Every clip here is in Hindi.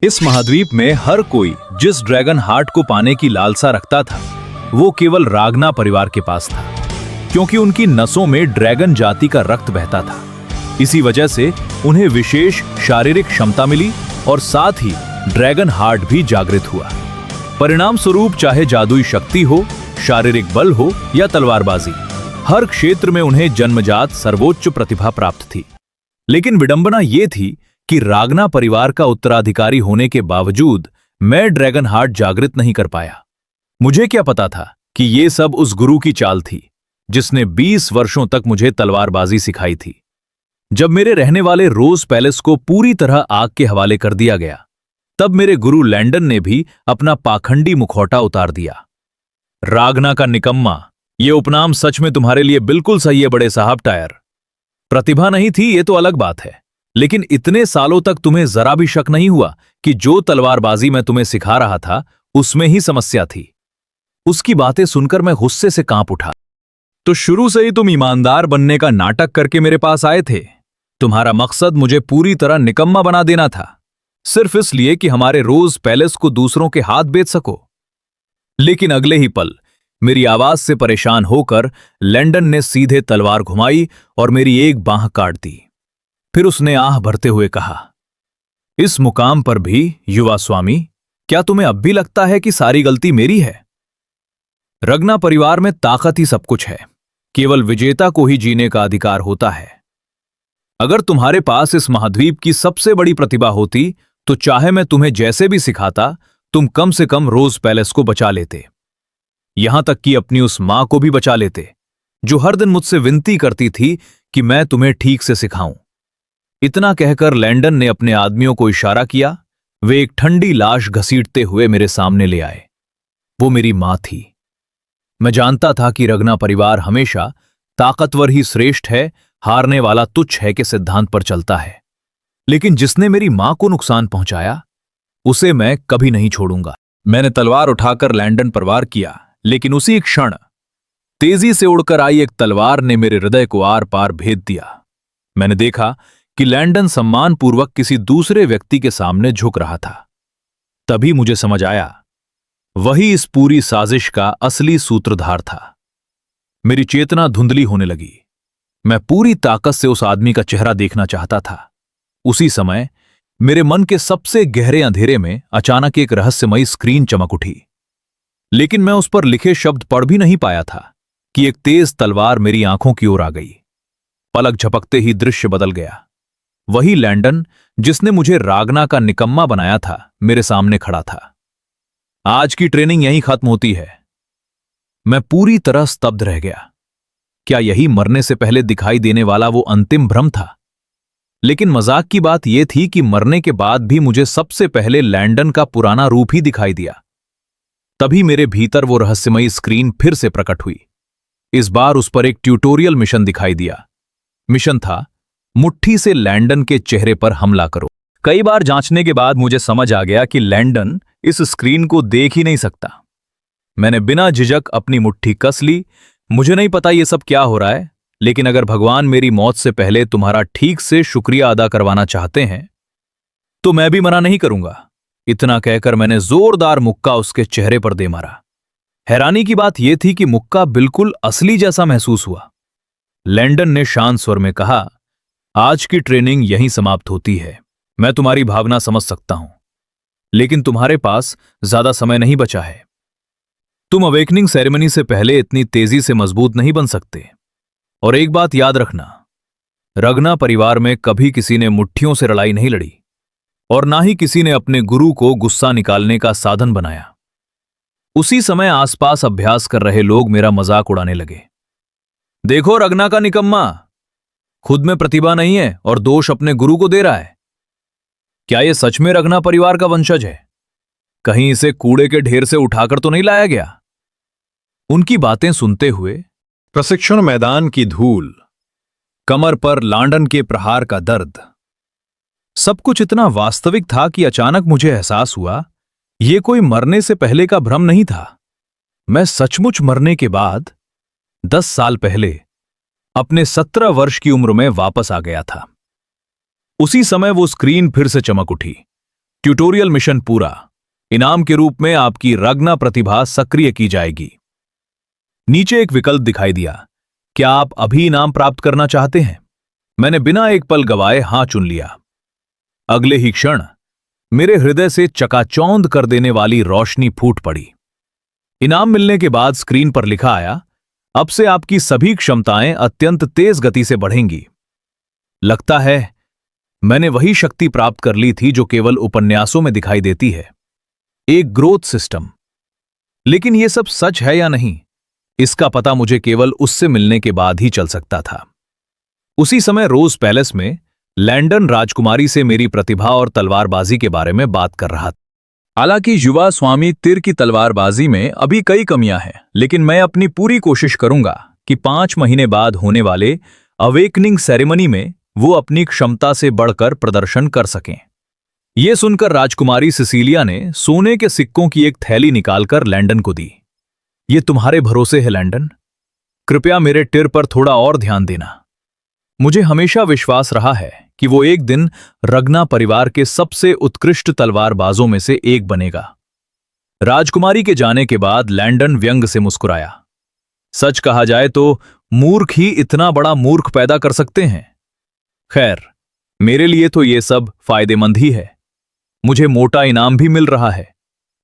इस महाद्वीप में हर कोई जिस ड्रैगन हार्ट को पाने की लालसा रखता था वो केवल रागना परिवार के पास था, क्योंकि उनकी नसों में ड्रैगन जाति का रक्त बहता था। इसी वजह से उन्हें विशेष शारीरिक क्षमता मिली और साथ ही ड्रैगन हार्ट भी जागृत हुआ। परिणाम स्वरूप चाहे जादुई शक्ति हो, शारीरिक बल हो या तलवारबाजी, हर क्षेत्र में उन्हें जन्मजात सर्वोच्च प्रतिभा प्राप्त थी। लेकिन विडंबना ये थी कि रागना परिवार का उत्तराधिकारी होने के बावजूद मैं ड्रैगन हार्ट जागृत नहीं कर पाया। मुझे क्या पता था कि ये सब उस गुरु की चाल थी जिसने 20 वर्षों तक मुझे तलवारबाजी सिखाई थी। जब मेरे रहने वाले रोज पैलेस को पूरी तरह आग के हवाले कर दिया गया, तब मेरे गुरु लैंडन ने भी अपना पाखंडी मुखौटा उतार दिया। रागना का निकम्मा, ये उपनाम सच में तुम्हारे लिए बिल्कुल सही है बड़े साहब टायर। प्रतिभा नहीं थी ये तो अलग बात है, लेकिन इतने सालों तक तुम्हें जरा भी शक नहीं हुआ कि जो तलवारबाजी मैं तुम्हें सिखा रहा था उसमें ही समस्या थी। उसकी बातें सुनकर मैं गुस्से से कांप उठा। तो शुरू से ही तुम ईमानदार बनने का नाटक करके मेरे पास आए थे। तुम्हारा मकसद मुझे पूरी तरह निकम्मा बना देना था, सिर्फ इसलिए कि हमारे रोज पैलेस को दूसरों के हाथ बेच सको। लेकिन अगले ही पल मेरी आवाज से परेशान होकर लैंडन ने सीधे तलवार घुमाई और मेरी एक बांह काट दी। फिर उसने आह भरते हुए कहा, इस मुकाम पर भी युवा स्वामी, क्या तुम्हें अब भी लगता है कि सारी गलती मेरी है? रगना परिवार में ताकत ही सब कुछ है, केवल विजेता को ही जीने का अधिकार होता है। अगर तुम्हारे पास इस महाद्वीप की सबसे बड़ी प्रतिभा होती तो चाहे मैं तुम्हें जैसे भी सिखाता, तुम कम से कम रोज पैलेस को बचा लेते। यहां तक कि अपनी उस मां को भी बचा लेते जो हर दिन मुझसे विनती करती थी कि मैं तुम्हें ठीक से सिखाऊं। इतना कहकर लैंडन ने अपने आदमियों को इशारा किया। वे एक ठंडी लाश घसीटते हुए मेरे सामने ले आए। वो मेरी मां थी। मैं जानता था कि रगना परिवार हमेशा ताकतवर ही श्रेष्ठ है, हारने वाला तुच्छ है के सिद्धांत पर चलता है। लेकिन जिसने मेरी मां को नुकसान पहुंचाया उसे मैं कभी नहीं छोड़ूंगा। मैंने तलवार उठाकर लैंडन पर वार किया, लेकिन उसी क्षण तेजी से उड़कर आई एक तलवार ने मेरे हृदय को आर पार भेद दिया। मैंने देखा कि लैंडन सम्मानपूर्वक किसी दूसरे व्यक्ति के सामने झुक रहा था। तभी मुझे समझ आया, वही इस पूरी साजिश का असली सूत्रधार था। मेरी चेतना धुंधली होने लगी। मैं पूरी ताकत से उस आदमी का चेहरा देखना चाहता था। उसी समय मेरे मन के सबसे गहरे अंधेरे में अचानक एक रहस्यमयी स्क्रीन चमक उठी। लेकिन मैं उस पर लिखे शब्द पढ़ भी नहीं पाया था कि एक तेज तलवार मेरी आंखों की ओर आ गई। पलक झपकते ही दृश्य बदल गया। वही लैंडन जिसने मुझे रागना का निकम्मा बनाया था, मेरे सामने खड़ा था। आज की ट्रेनिंग यहीं खत्म होती है। मैं पूरी तरह स्तब्ध रह गया। क्या यही मरने से पहले दिखाई देने वाला वो अंतिम भ्रम था? लेकिन मजाक की बात यह थी कि मरने के बाद भी मुझे सबसे पहले लैंडन का पुराना रूप ही दिखाई दिया। तभी मेरे भीतर वो रहस्यमयी स्क्रीन फिर से प्रकट हुई। इस बार उस पर एक ट्यूटोरियल मिशन दिखाई दिया। मिशन था, मुट्ठी से लैंडन के चेहरे पर हमला करो। कई बार जांचने के बाद मुझे समझ आ गया कि लैंडन इस स्क्रीन को देख ही नहीं सकता। मैंने बिना झिझक अपनी मुट्ठी कस ली। मुझे नहीं पता ये सब क्या हो रहा है, लेकिन अगर भगवान मेरी मौत से पहले तुम्हारा ठीक से शुक्रिया अदा करवाना चाहते हैं तो मैं भी मना नहीं करूंगा। इतना कहकर मैंने जोरदार मुक्का उसके चेहरे पर दे मारा। हैरानी की बात यह थी कि मुक्का बिल्कुल असली जैसा महसूस हुआ। लैंडन ने शांत स्वर में कहा, आज की ट्रेनिंग यहीं समाप्त होती है। मैं तुम्हारी भावना समझ सकता हूं, लेकिन तुम्हारे पास ज्यादा समय नहीं बचा है। तुम अवेकनिंग सेरेमनी से पहले इतनी तेजी से मजबूत नहीं बन सकते। और एक बात याद रखना, रगना परिवार में कभी किसी ने मुट्ठियों से लड़ाई नहीं लड़ी और ना ही किसी ने अपने गुरु को गुस्सा निकालने का साधन बनाया। उसी समय आसपास अभ्यास कर रहे लोग मेरा मजाक उड़ाने लगे। देखो रगना का निकम्मा, खुद में प्रतिभा नहीं है और दोष अपने गुरु को दे रहा है। क्या यह सच में रगना परिवार का वंशज है? कहीं इसे कूड़े के ढेर से उठाकर तो नहीं लाया गया? उनकी बातें सुनते हुए प्रशिक्षण मैदान की धूल, कमर पर लांडन के प्रहार का दर्द, सब कुछ इतना वास्तविक था कि अचानक मुझे एहसास हुआ यह कोई मरने से पहले का भ्रम नहीं था। मैं सचमुच मरने के बाद 10 साल पहले अपने 17 वर्ष की उम्र में वापस आ गया था। उसी समय वो स्क्रीन फिर से चमक उठी ट्यूटोरियल मिशन पूरा। इनाम के रूप में आपकी रगना प्रतिभा सक्रिय की जाएगी। नीचे एक विकल्प दिखाई दिया। क्या आप अभी इनाम प्राप्त करना चाहते हैं? मैंने बिना एक पल गवाए हां चुन लिया। अगले ही क्षण मेरे हृदय से चकाचौंध कर देने वाली रोशनी फूट पड़ी। इनाम मिलने के बाद स्क्रीन पर लिखा आया, अब से आपकी सभी क्षमताएं अत्यंत तेज गति से बढ़ेंगी। लगता है मैंने वही शक्ति प्राप्त कर ली थी जो केवल उपन्यासों में दिखाई देती है, एक ग्रोथ सिस्टम। लेकिन यह सब सच है या नहीं, इसका पता मुझे केवल उससे मिलने के बाद ही चल सकता था। उसी समय रोज पैलेस में लैंडन राजकुमारी से मेरी प्रतिभा और तलवारबाजी के बारे में बात कर रहा था। हालांकि युवा स्वामी तिर की तलवारबाजी में अभी कई कमियां हैं, लेकिन मैं अपनी पूरी कोशिश करूंगा कि 5 महीने बाद होने वाले अवेकनिंग सेरेमनी में वो अपनी क्षमता से बढ़कर प्रदर्शन कर सकें। यह सुनकर राजकुमारी सिसिलिया ने सोने के सिक्कों की एक थैली निकालकर लैंडन को दी। ये तुम्हारे भरोसे है लैंडन, कृपया मेरे टिर पर थोड़ा और ध्यान देना। मुझे हमेशा विश्वास रहा है कि वो एक दिन रगना परिवार के सबसे उत्कृष्ट तलवारबाजों में से एक बनेगा। राजकुमारी के जाने के बाद लैंडन व्यंग से मुस्कुराया। सच कहा जाए तो मूर्ख ही इतना बड़ा मूर्ख पैदा कर सकते हैं। खैर, मेरे लिए तो ये सब फायदेमंद ही है। मुझे मोटा इनाम भी मिल रहा है,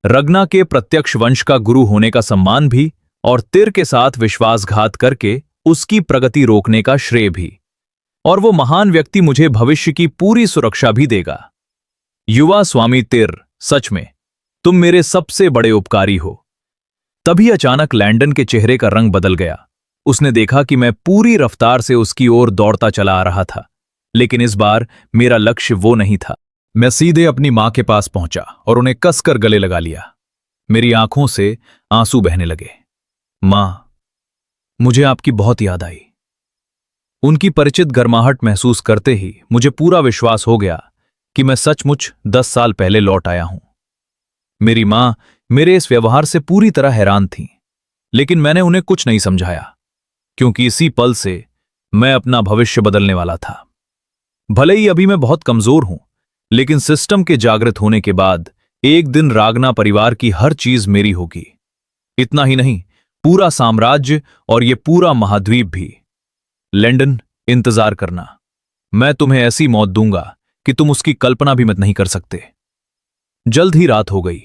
रगना के प्रत्यक्ष वंश का गुरु होने का सम्मान भी, और तिर के साथ विश्वासघात करके उसकी प्रगति रोकने का श्रेय भी। और वो महान व्यक्ति मुझे भविष्य की पूरी सुरक्षा भी देगा। युवा स्वामी तिर, सच में तुम मेरे सबसे बड़े उपकारी हो। तभी अचानक लैंडन के चेहरे का रंग बदल गया। उसने देखा कि मैं पूरी रफ्तार से उसकी ओर दौड़ता चला आ रहा था, लेकिन इस बार मेरा लक्ष्य वो नहीं था। मैं सीधे अपनी मां के पास पहुंचा और उन्हें कसकर गले लगा लिया। मेरी आंखों से आंसू बहने लगे। मां, मुझे आपकी बहुत याद आई। उनकी परिचित गर्माहट महसूस करते ही मुझे पूरा विश्वास हो गया कि मैं सचमुच 10 साल पहले लौट आया हूं। मेरी मां मेरे इस व्यवहार से पूरी तरह हैरान थीं, लेकिन मैंने उन्हें कुछ नहीं समझाया, क्योंकि इसी पल से मैं अपना भविष्य बदलने वाला था। भले ही अभी मैं बहुत कमजोर हूं, लेकिन सिस्टम के जागृत होने के बाद एक दिन रागना परिवार की हर चीज मेरी होगी। इतना ही नहीं, पूरा साम्राज्य और यह पूरा महाद्वीप भी। लैंडन, इंतजार करना। मैं तुम्हें ऐसी मौत दूंगा कि तुम उसकी कल्पना भी मत नहीं कर सकते। जल्द ही रात हो गई।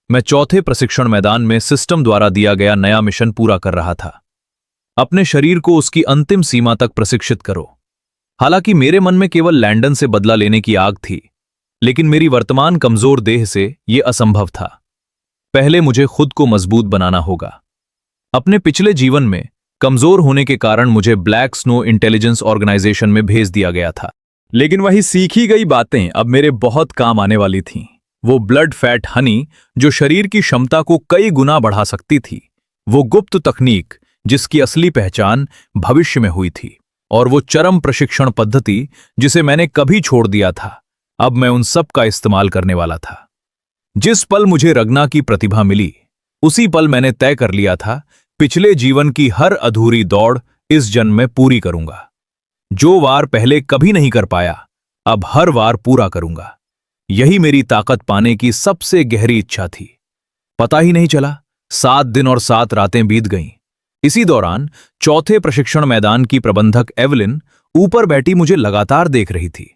मैं चौथे प्रशिक्षण मैदान में सिस्टम द्वारा दिया गया नया मिशन पूरा कर रहा था। अपने शरीर को उसकी अंतिम सीमा तक प्रशिक्षित करो। हालांकि मेरे मन में केवल लैंडन से बदला लेने की आग थी, लेकिन मेरी वर्तमान कमजोर देह से यह असंभव था। पहले मुझे खुद को मजबूत बनाना होगा। अपने पिछले जीवन में कमजोर होने के कारण मुझे ब्लैक स्नो इंटेलिजेंस ऑर्गेनाइजेशन में भेज दिया गया था, लेकिन वही सीखी गई बातें अब मेरे बहुत काम आने वाली थीं। वो ब्लड फैट हनी जो शरीर की क्षमता को कई गुना बढ़ा सकती थी, वो गुप्त तकनीक जिसकी असली पहचान भविष्य में हुई थी, और वो चरम प्रशिक्षण पद्धति जिसे मैंने कभी छोड़ दिया था, अब मैं उन सब का इस्तेमाल करने वाला था। जिस पल मुझे रगना की प्रतिभा मिली, उसी पल मैंने तय कर लिया था, पिछले जीवन की हर अधूरी दौड़ इस जन्म में पूरी करूंगा। जो वार पहले कभी नहीं कर पाया, अब हर वार पूरा करूंगा। यही मेरी ताकत पाने की सबसे गहरी इच्छा थी। पता ही नहीं चला, 7 दिन और 7 रातें बीत गईं। इसी दौरान चौथे प्रशिक्षण मैदान की प्रबंधक एवलिन ऊपर बैठी मुझे लगातार देख रही थी।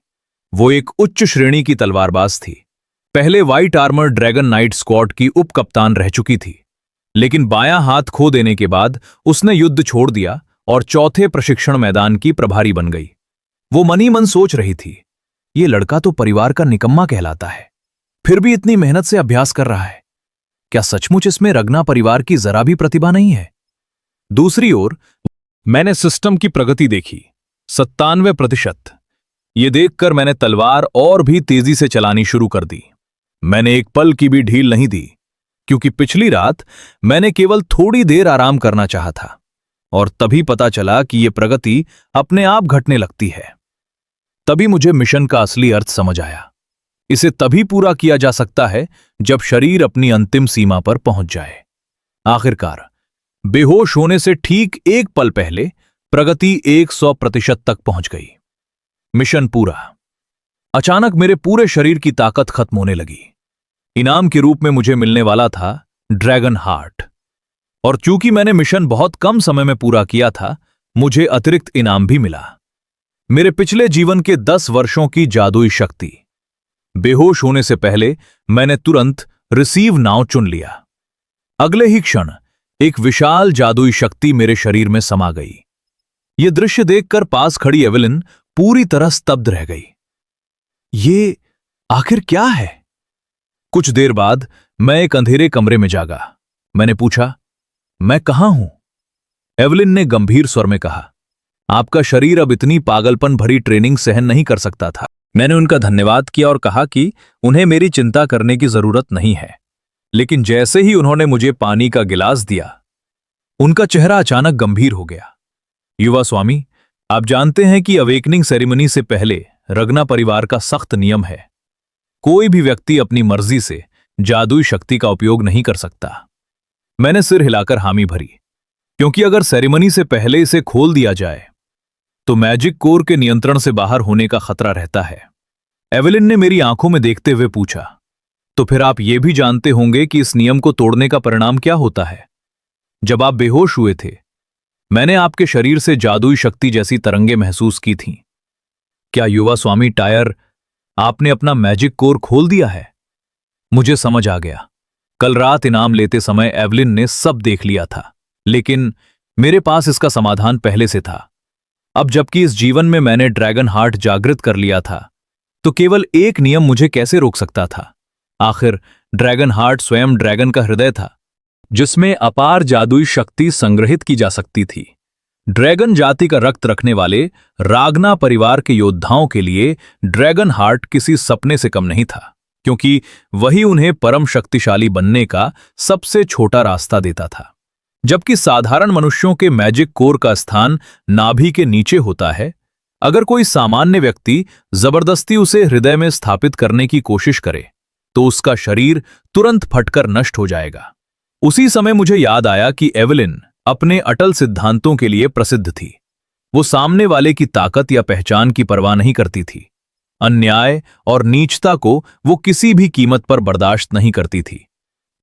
वो एक उच्च श्रेणी की तलवारबाज थी। पहले white armour dragon night squad की उप कप्तान रह चुकी थी, लेकिन बायां हाथ खो देने के बाद उसने युद्ध छोड़ दिया और चौथे प्रशिक्षण मैदान की प्रभारी बन गई। वो मनी मन सोच रही थी, ये लड़का तो परिवार का निकम्मा कहलाता है, फिर भी इतनी मेहनत से अभ्यास कर रहा है। क्या सचमुच इसमें रगना परिवार की जरा भी प्रतिभा नहीं है? दूसरी ओर मैंने सिस्टम की प्रगति देखी, 97%। ये देखकर मैंने तलवार और भी तेजी से चलानी शुरू कर दी। मैंने एक पल की भी ढील नहीं दी, क्योंकि पिछली रात मैंने केवल थोड़ी देर आराम करना चाहा था, और तभी पता चला कि यह प्रगति अपने आप घटने लगती है। तभी मुझे मिशन का असली अर्थ समझ आया। इसे तभी पूरा किया जा सकता है जब शरीर अपनी अंतिम सीमा पर पहुंच जाए। आखिरकार बेहोश होने से ठीक एक पल पहले प्रगति 100% तक पहुंच गई। मिशन पूरा। अचानक मेरे पूरे शरीर की ताकत खत्म होने लगी। इनाम के रूप में मुझे मिलने वाला था ड्रैगन हार्ट, और चूंकि मैंने मिशन बहुत कम समय में पूरा किया था, मुझे अतिरिक्त इनाम भी मिला। मेरे पिछले जीवन के 10 वर्षों की जादुई शक्ति। बेहोश होने से पहले मैंने तुरंत रिसीव नाउ चुन लिया। अगले ही क्षण एक विशाल जादुई शक्ति मेरे शरीर में समा गई। यह दृश्य देखकर पास खड़ी एवेलिन पूरी तरह स्तब्ध रह गई। ये आखिर क्या है? कुछ देर बाद मैं एक अंधेरे कमरे में जागा। मैंने पूछा, मैं कहां हूं? एवेलिन ने गंभीर स्वर में कहा, आपका शरीर अब इतनी पागलपन भरी ट्रेनिंग सहन नहीं कर सकता था। मैंने उनका धन्यवाद किया और कहा कि उन्हें मेरी चिंता करने की जरूरत नहीं है। लेकिन जैसे ही उन्होंने मुझे पानी का गिलास दिया, उनका चेहरा अचानक गंभीर हो गया। युवा स्वामी, आप जानते हैं कि अवेकनिंग सेरेमनी से पहले रगना परिवार का सख्त नियम है। कोई भी व्यक्ति अपनी मर्जी से जादुई शक्ति का उपयोग नहीं कर सकता। मैंने सिर हिलाकर हामी भरी, क्योंकि अगर सेरेमनी से पहले इसे खोल दिया जाए तो मैजिक कोर के नियंत्रण से बाहर होने का खतरा रहता है। एवेलिन ने मेरी आंखों में देखते हुए पूछा, तो फिर आप ये भी जानते होंगे कि इस नियम को तोड़ने का परिणाम क्या होता है? जब आप बेहोश हुए थे, मैंने आपके शरीर से जादुई शक्ति जैसी तरंगें महसूस की थीं। क्या युवा स्वामी टायर, आपने अपना मैजिक कोर खोल दिया है? मुझे समझ आ गया। कल रात इनाम लेते समय एवेलिन ने सब देख लिया था, लेकिन मेरे पास इसका समाधान पहले से था। अब जबकि इस जीवन में मैंने ड्रैगन हार्ट जागृत कर लिया था, तो केवल एक नियम मुझे कैसे रोक सकता था? आखिर ड्रैगन हार्ट स्वयं ड्रैगन का हृदय था, जिसमें अपार जादुई शक्ति संग्रहित की जा सकती थी। ड्रैगन जाति का रक्त रखने वाले रागना परिवार के योद्धाओं के लिए ड्रैगन हार्ट किसी सपने से कम नहीं था, क्योंकि वही उन्हें परम शक्तिशाली बनने का सबसे छोटा रास्ता देता था। जबकि साधारण मनुष्यों के मैजिक कोर का स्थान नाभि के नीचे होता है, अगर कोई सामान्य व्यक्ति जबरदस्ती उसे हृदय में स्थापित करने की कोशिश करे तो उसका शरीर तुरंत फटकर नष्ट हो जाएगा। उसी समय मुझे याद आया कि एवेलिन अपने अटल सिद्धांतों के लिए प्रसिद्ध थी। वो सामने वाले की ताकत या पहचान की परवाह नहीं करती थी। अन्याय और नीचता को वो किसी भी कीमत पर बर्दाश्त नहीं करती थी।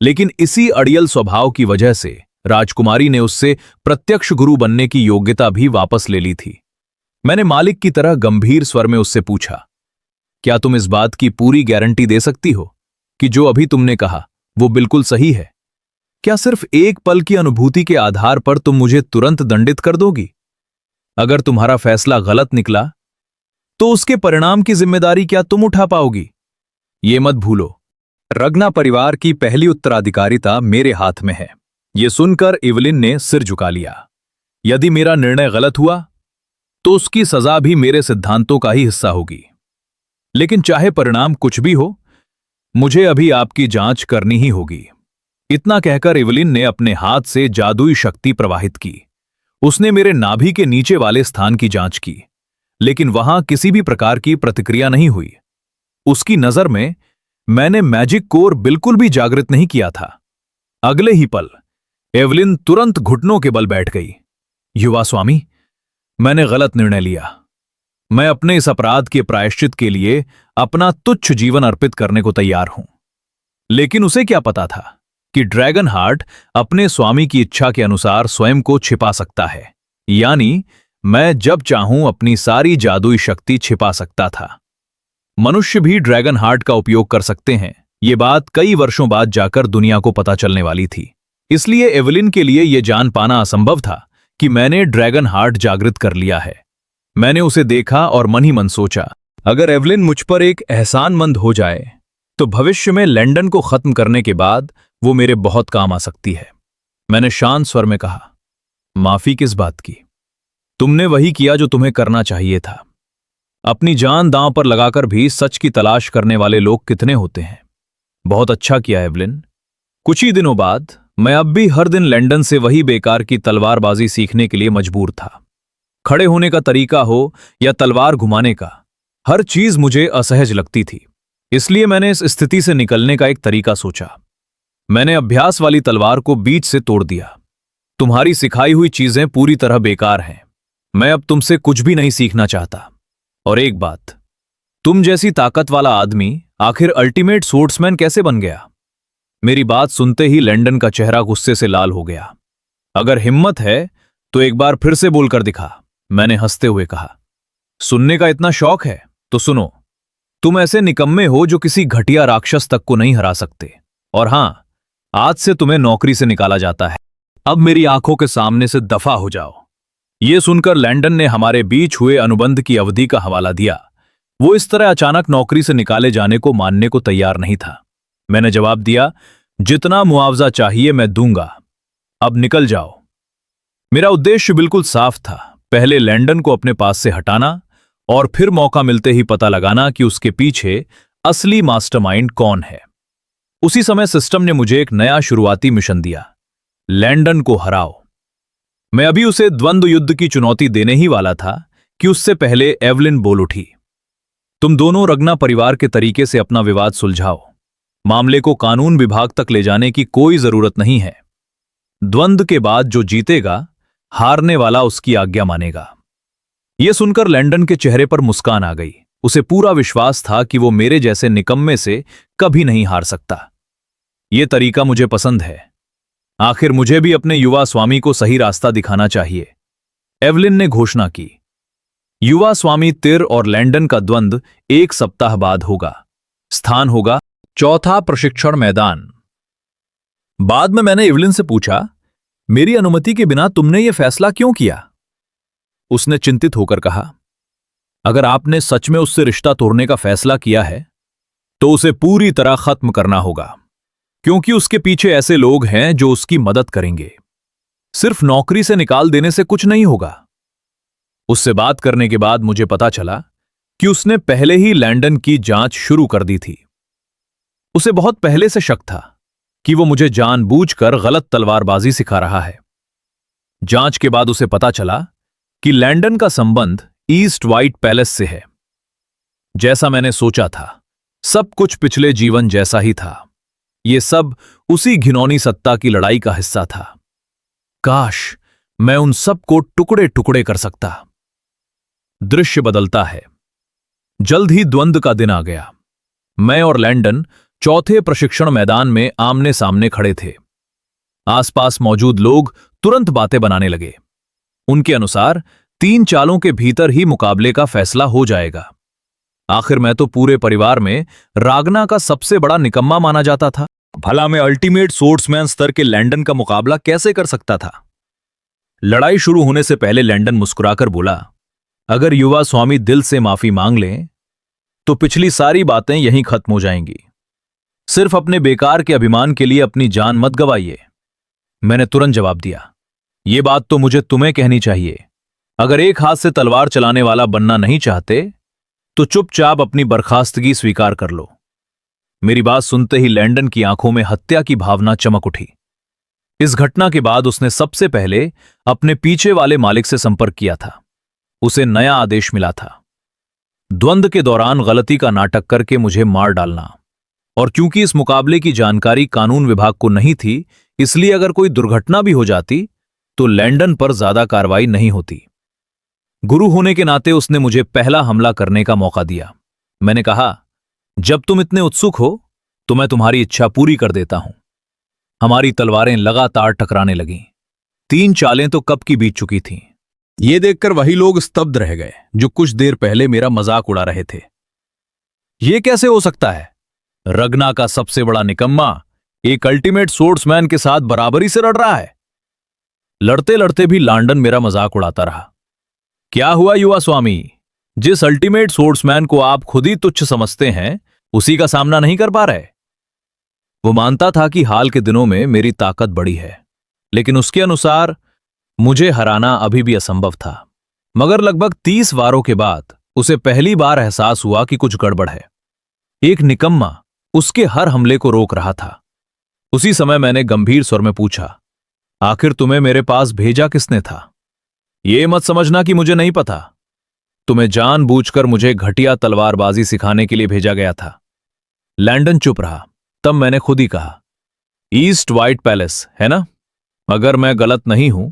लेकिन इसी अड़ियल स्वभाव की वजह से राजकुमारी ने उससे प्रत्यक्ष गुरु बनने की योग्यता भी वापस ले ली थी। मैंने मालिक की तरह गंभीर स्वर में उससे पूछा, क्या तुम इस बात की पूरी गारंटी दे सकती हो कि जो अभी तुमने कहा वो बिल्कुल सही है? क्या सिर्फ एक पल की अनुभूति के आधार पर तुम मुझे तुरंत दंडित कर दोगी? अगर तुम्हारा फैसला गलत निकला तो उसके परिणाम की जिम्मेदारी क्या तुम उठा पाओगी? ये मत भूलो, रगना परिवार की पहली उत्तराधिकारिता मेरे हाथ में है। यह सुनकर एवेलिन ने सिर झुका लिया। यदि मेरा निर्णय गलत हुआ तो उसकी सजा भी मेरे सिद्धांतों का ही हिस्सा होगी। लेकिन चाहे परिणाम कुछ भी हो, मुझे अभी आपकी जांच करनी ही होगी। इतना कहकर एवेलिन ने अपने हाथ से जादुई शक्ति प्रवाहित की। उसने मेरे नाभि के नीचे वाले स्थान की जांच की, लेकिन वहां किसी भी प्रकार की प्रतिक्रिया नहीं हुई। उसकी नजर में मैंने मैजिक कोर बिल्कुल भी जागृत नहीं किया था। अगले ही पल एवेलिन तुरंत घुटनों के बल बैठ गई। युवा स्वामी, मैंने गलत निर्णय लिया। मैं अपने इस अपराध के प्रायश्चित के लिए अपना तुच्छ जीवन अर्पित करने को तैयार हूं। लेकिन उसे क्या पता था कि ड्रैगन हार्ट अपने स्वामी की इच्छा के अनुसार स्वयं को छिपा सकता है। यानी मैं जब चाहूं अपनी सारी जादुई शक्ति छिपा सकता था। मनुष्य भी ड्रैगन हार्ट का उपयोग कर सकते हैं, ये बात कई वर्षों बाद जाकर दुनिया को पता चलने वाली थी। इसलिए एवेलिन के लिए यह जान पाना असंभव था कि मैंने ड्रैगन हार्ट जागृत कर लिया है। मैंने उसे देखा और मन ही मन सोचा, अगर एवेलिन मुझ पर एक एहसानमंद हो जाए तो भविष्य में लैंडन को खत्म करने के बाद वो मेरे बहुत काम आ सकती है। मैंने शांत स्वर में कहा, माफी किस बात की? तुमने वही किया जो तुम्हें करना चाहिए था। अपनी जान दांव पर लगाकर भी सच की तलाश करने वाले लोग कितने होते हैं। बहुत अच्छा किया एवेलिन। कुछ ही दिनों बाद मैं अब भी हर दिन लैंडन से वही बेकार की तलवारबाजी सीखने के लिए मजबूर था। खड़े होने का तरीका हो या तलवार घुमाने का, हर चीज मुझे असहज लगती थी। इसलिए मैंने इस स्थिति से निकलने का एक तरीका सोचा। मैंने अभ्यास वाली तलवार को बीच से तोड़ दिया। तुम्हारी सिखाई हुई चीजें पूरी तरह बेकार हैं। मैं अब तुमसे कुछ भी नहीं सीखना चाहता। और एक बात, तुम जैसी ताकत वाला आदमी आखिर अल्टीमेट सोर्समैन कैसे बन गया? मेरी बात सुनते ही लैंडन का चेहरा गुस्से से लाल हो गया। अगर हिम्मत है तो एक बार फिर से बोलकर दिखा, मैंने हंसते हुए कहा। सुनने का इतना शौक है तो सुनो। तुम ऐसे निकम्मे हो जो किसी घटिया राक्षस तक को नहीं हरा सकते, और हां, आज से तुम्हें नौकरी से निकाला जाता है। अब मेरी आंखों के सामने से दफा हो जाओ। यह सुनकर लैंडन ने हमारे बीच हुए अनुबंध की अवधि का हवाला दिया। वो इस तरह अचानक नौकरी से निकाले जाने को मानने को तैयार नहीं था। मैंने जवाब दिया, जितना मुआवजा चाहिए मैं दूंगा, अब निकल जाओ। मेरा उद्देश्य बिल्कुल साफ था, पहले लैंडन को अपने पास से हटाना और फिर मौका मिलते ही पता लगाना कि उसके पीछे असली मास्टरमाइंड कौन है। उसी समय सिस्टम ने मुझे एक नया शुरुआती मिशन दिया, लैंडन को हराओ। मैं अभी उसे द्वंद्व युद्ध की चुनौती देने ही वाला था कि उससे पहले एवलिन बोल उठी, तुम दोनों रगना परिवार के तरीके से अपना विवाद सुलझाओ। मामले को कानून विभाग तक ले जाने की कोई जरूरत नहीं है। द्वंद्व के बाद जो जीतेगा, हारने वाला उसकी आज्ञा मानेगा। यह सुनकर लैंडन के चेहरे पर मुस्कान आ गई। उसे पूरा विश्वास था कि वो मेरे जैसे निकम्मे से कभी नहीं हार सकता। यह तरीका मुझे पसंद है। आखिर मुझे भी अपने युवा स्वामी को सही रास्ता दिखाना चाहिए। एवलिन ने घोषणा की। युवा स्वामी तिर और लैंडन का द्वंद्व 1 सप्ताह बाद होगा। स्थान होगा चौथा प्रशिक्षण मैदान। बाद में मैंने एवलिन से पूछा, मेरी अनुमति के बिना तुमने यह फैसला क्यों किया? उसने चिंतित होकर कहा, अगर आपने सच में उससे रिश्ता तोड़ने का फैसला किया है तो उसे पूरी तरह खत्म करना होगा, क्योंकि उसके पीछे ऐसे लोग हैं जो उसकी मदद करेंगे। सिर्फ नौकरी से निकाल देने से कुछ नहीं होगा। उससे बात करने के बाद मुझे पता चला कि उसने पहले ही लैंडन की जांच शुरू कर दी थी। उसे बहुत पहले से शक था कि वो मुझे जानबूझकर गलत तलवारबाजी सिखा रहा है। जांच के बाद उसे पता चला कि लैंडन का संबंध ईस्ट व्हाइट पैलेस से है। जैसा मैंने सोचा था, सब कुछ पिछले जीवन जैसा ही था। ये सब उसी घिनौनी सत्ता की लड़ाई का हिस्सा था। काश मैं उन सब को टुकड़े टुकड़े कर सकता। दृश्य बदलता है। जल्द ही द्वंद्व का दिन आ गया। मैं और लैंडन चौथे प्रशिक्षण मैदान में आमने सामने खड़े थे। आसपास मौजूद लोग तुरंत बातें बनाने लगे। उनके अनुसार 3 चालों के भीतर ही मुकाबले का फैसला हो जाएगा। आखिर मैं तो पूरे परिवार में रागना का सबसे बड़ा निकम्मा माना जाता था। भला मैं अल्टीमेट सोर्समैन स्तर के लैंडन का मुकाबला कैसे कर सकता था? लड़ाई शुरू होने से पहले लैंडन मुस्कुराकर बोला, अगर युवा स्वामी दिल से माफी मांग लें तो पिछली सारी बातें यहीं खत्म हो जाएंगी। सिर्फ अपने बेकार के अभिमान के लिए अपनी जान मत गवाइए। मैंने तुरंत जवाब दिया, यह बात तो मुझे तुम्हें कहनी चाहिए। अगर एक हाथ से तलवार चलाने वाला बनना नहीं चाहते तो चुपचाप अपनी बर्खास्तगी स्वीकार कर लो। मेरी बात सुनते ही लैंडन की आंखों में हत्या की भावना चमक उठी। इस घटना के बाद उसने सबसे पहले अपने पीछे वाले मालिक से संपर्क किया था। उसे नया आदेश मिला था, द्वंद्व के दौरान गलती का नाटक करके मुझे मार डालना। और क्योंकि इस मुकाबले की जानकारी कानून विभाग को नहीं थी, इसलिए अगर कोई दुर्घटना भी हो जाती तो लैंडन पर ज्यादा कार्रवाई नहीं होती। गुरु होने के नाते उसने मुझे पहला हमला करने का मौका दिया। मैंने कहा, जब तुम इतने उत्सुक हो तो मैं तुम्हारी इच्छा पूरी कर देता हूं। हमारी तलवारें लगातार टकराने लगीं। 3 चालें तो कब की बीत चुकी थीं। ये देखकर वही लोग स्तब्ध रह गए जो कुछ देर पहले मेरा मजाक उड़ा रहे थे। यह कैसे हो सकता है? रगना का सबसे बड़ा निकम्मा एक अल्टीमेट सोर्समैन के साथ बराबरी से लड़ रहा है। लड़ते लड़ते भी लैंडन मेरा मजाक उड़ाता रहा। क्या हुआ युवा स्वामी? जिस अल्टीमेट सोर्समैन को आप खुद ही तुच्छ समझते हैं, उसी का सामना नहीं कर पा रहे? वो मानता था कि हाल के दिनों में मेरी ताकत बढ़ी है, लेकिन उसके अनुसार मुझे हराना अभी भी असंभव था। मगर लगभग 30 वारों के बाद उसे पहली बार एहसास हुआ कि कुछ गड़बड़ है। एक निकम्मा उसके हर हमले को रोक रहा था। उसी समय मैंने गंभीर स्वर में पूछा, आखिर तुम्हें मेरे पास भेजा किसने था? ये मत समझना कि मुझे नहीं पता। तुम्हें जानबूझकर मुझे घटिया तलवारबाजी सिखाने के लिए भेजा गया था। लैंडन चुप रहा। तब मैंने खुद ही कहा, ईस्ट व्हाइट पैलेस है ना? अगर मैं गलत नहीं हूं।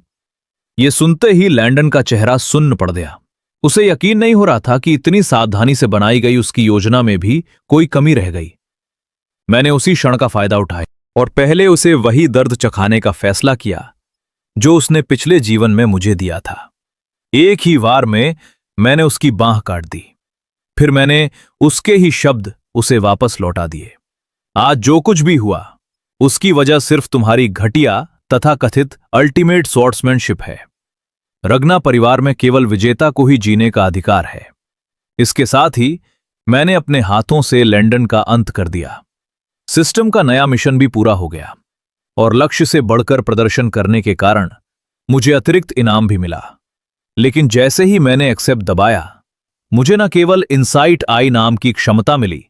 यह सुनते ही लैंडन का चेहरा सुन्न पड़ गया। उसे यकीन नहीं हो रहा था कि इतनी सावधानी से बनाई गई उसकी योजना में भी कोई कमी रह गई। मैंने उसी क्षण का फायदा उठाया और पहले उसे वही दर्द चखाने का फैसला किया जो उसने पिछले जीवन में मुझे दिया था। एक ही वार में मैंने उसकी बांह काट दी, फिर मैंने उसके ही शब्द उसे वापस लौटा दिए। आज जो कुछ भी हुआ उसकी वजह सिर्फ तुम्हारी घटिया तथा कथित अल्टीमेट स्वॉर्ड्समैनशिप है। रगना परिवार में केवल विजेता को ही जीने का अधिकार है। इसके साथ ही मैंने अपने हाथों से लैंडन का अंत कर दिया। सिस्टम का नया मिशन भी पूरा हो गया और लक्ष्य से बढ़कर प्रदर्शन करने के कारण मुझे अतिरिक्त इनाम भी मिला। लेकिन जैसे ही मैंने एक्सेप्ट दबाया, मुझे न केवल इनसाइट आई नाम की क्षमता मिली,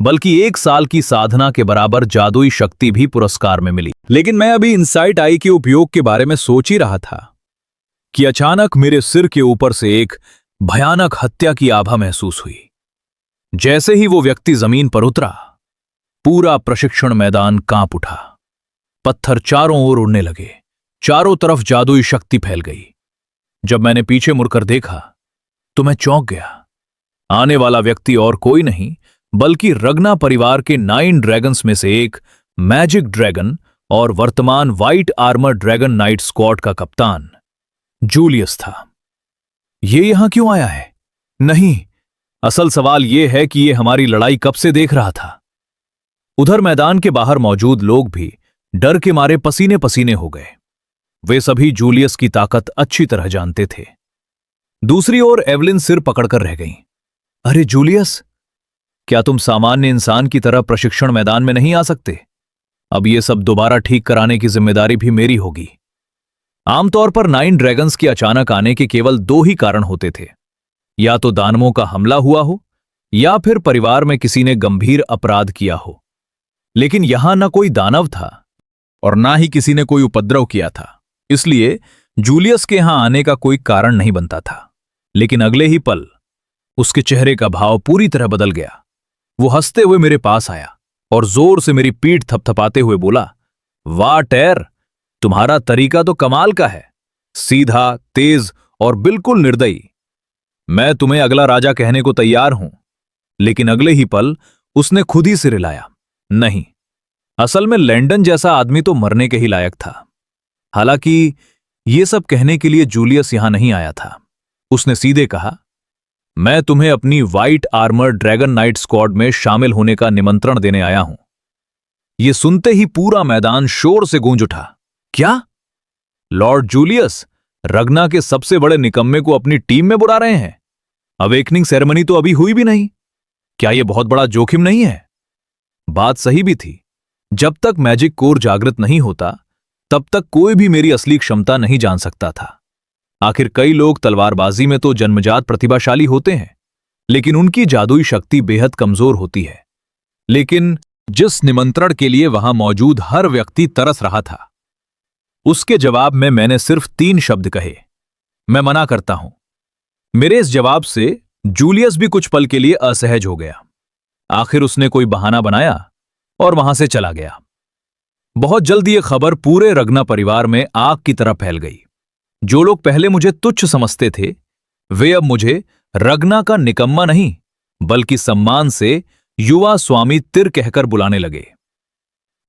बल्कि 1 साल की साधना के बराबर जादुई शक्ति भी पुरस्कार में मिली। लेकिन मैं अभी इनसाइट आई के उपयोग के बारे में सोच ही रहा था कि अचानक मेरे सिर के ऊपर से एक भयानक हत्या की आभा महसूस हुई। जैसे ही वो व्यक्ति जमीन पर उतरा, पूरा प्रशिक्षण मैदान कांप उठा। पत्थर चारों ओर उड़ने लगे, चारों तरफ जादुई शक्ति फैल गई। जब मैंने पीछे मुड़कर देखा तो मैं चौंक गया। आने वाला व्यक्ति और कोई नहीं बल्कि रगना परिवार के 9 ड्रैगन्स में से एक मैजिक ड्रैगन और वर्तमान white armour dragon night squad का कप्तान जूलियस था। ये यहां क्यों आया है? नहीं, असल सवाल यह है कि ये हमारी लड़ाई कब से देख रहा था। उधर मैदान के बाहर मौजूद लोग भी डर के मारे पसीने पसीने हो गए। वे सभी जूलियस की ताकत अच्छी तरह जानते थे। दूसरी ओर एवलिन सिर पकड़कर रह गईं। अरे जूलियस, क्या तुम सामान्य इंसान की तरह प्रशिक्षण मैदान में नहीं आ सकते? अब यह सब दोबारा ठीक कराने की जिम्मेदारी भी मेरी होगी। आमतौर पर 9 ड्रैगन्स के अचानक आने के केवल 2 ही कारण होते थे, या तो दानवों का हमला हुआ हो या फिर परिवार में किसी ने गंभीर अपराध किया हो। लेकिन यहां न कोई दानव था और ना ही किसी ने कोई उपद्रव किया था, इसलिए जूलियस के यहां आने का कोई कारण नहीं बनता था। लेकिन अगले ही पल उसके चेहरे का भाव पूरी तरह बदल गया। वो हंसते हुए मेरे पास आया और जोर से मेरी पीठ थपथपाते हुए बोला, वाह टेर, तुम्हारा तरीका तो कमाल का है, सीधा, तेज और बिल्कुल निर्दयी। मैं तुम्हें अगला राजा कहने को तैयार हूं। लेकिन अगले ही पल उसने खुद ही सिर हिलाया। नहीं, असल में लैंडन जैसा आदमी तो मरने के ही लायक था। हालांकि ये सब कहने के लिए जूलियस यहां नहीं आया था। उसने सीधे कहा, मैं तुम्हें अपनी white armour dragon night squad में शामिल होने का निमंत्रण देने आया हूं। यह सुनते ही पूरा मैदान शोर से गूंज उठा। क्या? लॉर्ड जूलियस रगना के सबसे बड़े निकम्मे को अपनी टीम में बुला रहे हैं? अवेकनिंग सेरेमनी तो अभी हुई भी नहीं। क्या यह बहुत बड़ा जोखिम नहीं है? बात सही भी थी। जब तक मैजिक कोर जागृत नहीं होता तब तक कोई भी मेरी असली क्षमता नहीं जान सकता था। आखिर कई लोग तलवारबाजी में तो जन्मजात प्रतिभाशाली होते हैं, लेकिन उनकी जादुई शक्ति बेहद कमजोर होती है। लेकिन जिस निमंत्रण के लिए वहां मौजूद हर व्यक्ति तरस रहा था, उसके जवाब में मैंने सिर्फ 3 शब्द कहे, मैं मना करता हूं। मेरे इस जवाब से जूलियस भी कुछ पल के लिए असहज हो गया। आखिर उसने कोई बहाना बनाया और वहां से चला गया। बहुत जल्द यह खबर पूरे रगना परिवार में आग की तरह फैल गई। जो लोग पहले मुझे तुच्छ समझते थे, वे अब मुझे रगना का निकम्मा नहीं बल्कि सम्मान से युवा स्वामी तिर कहकर बुलाने लगे।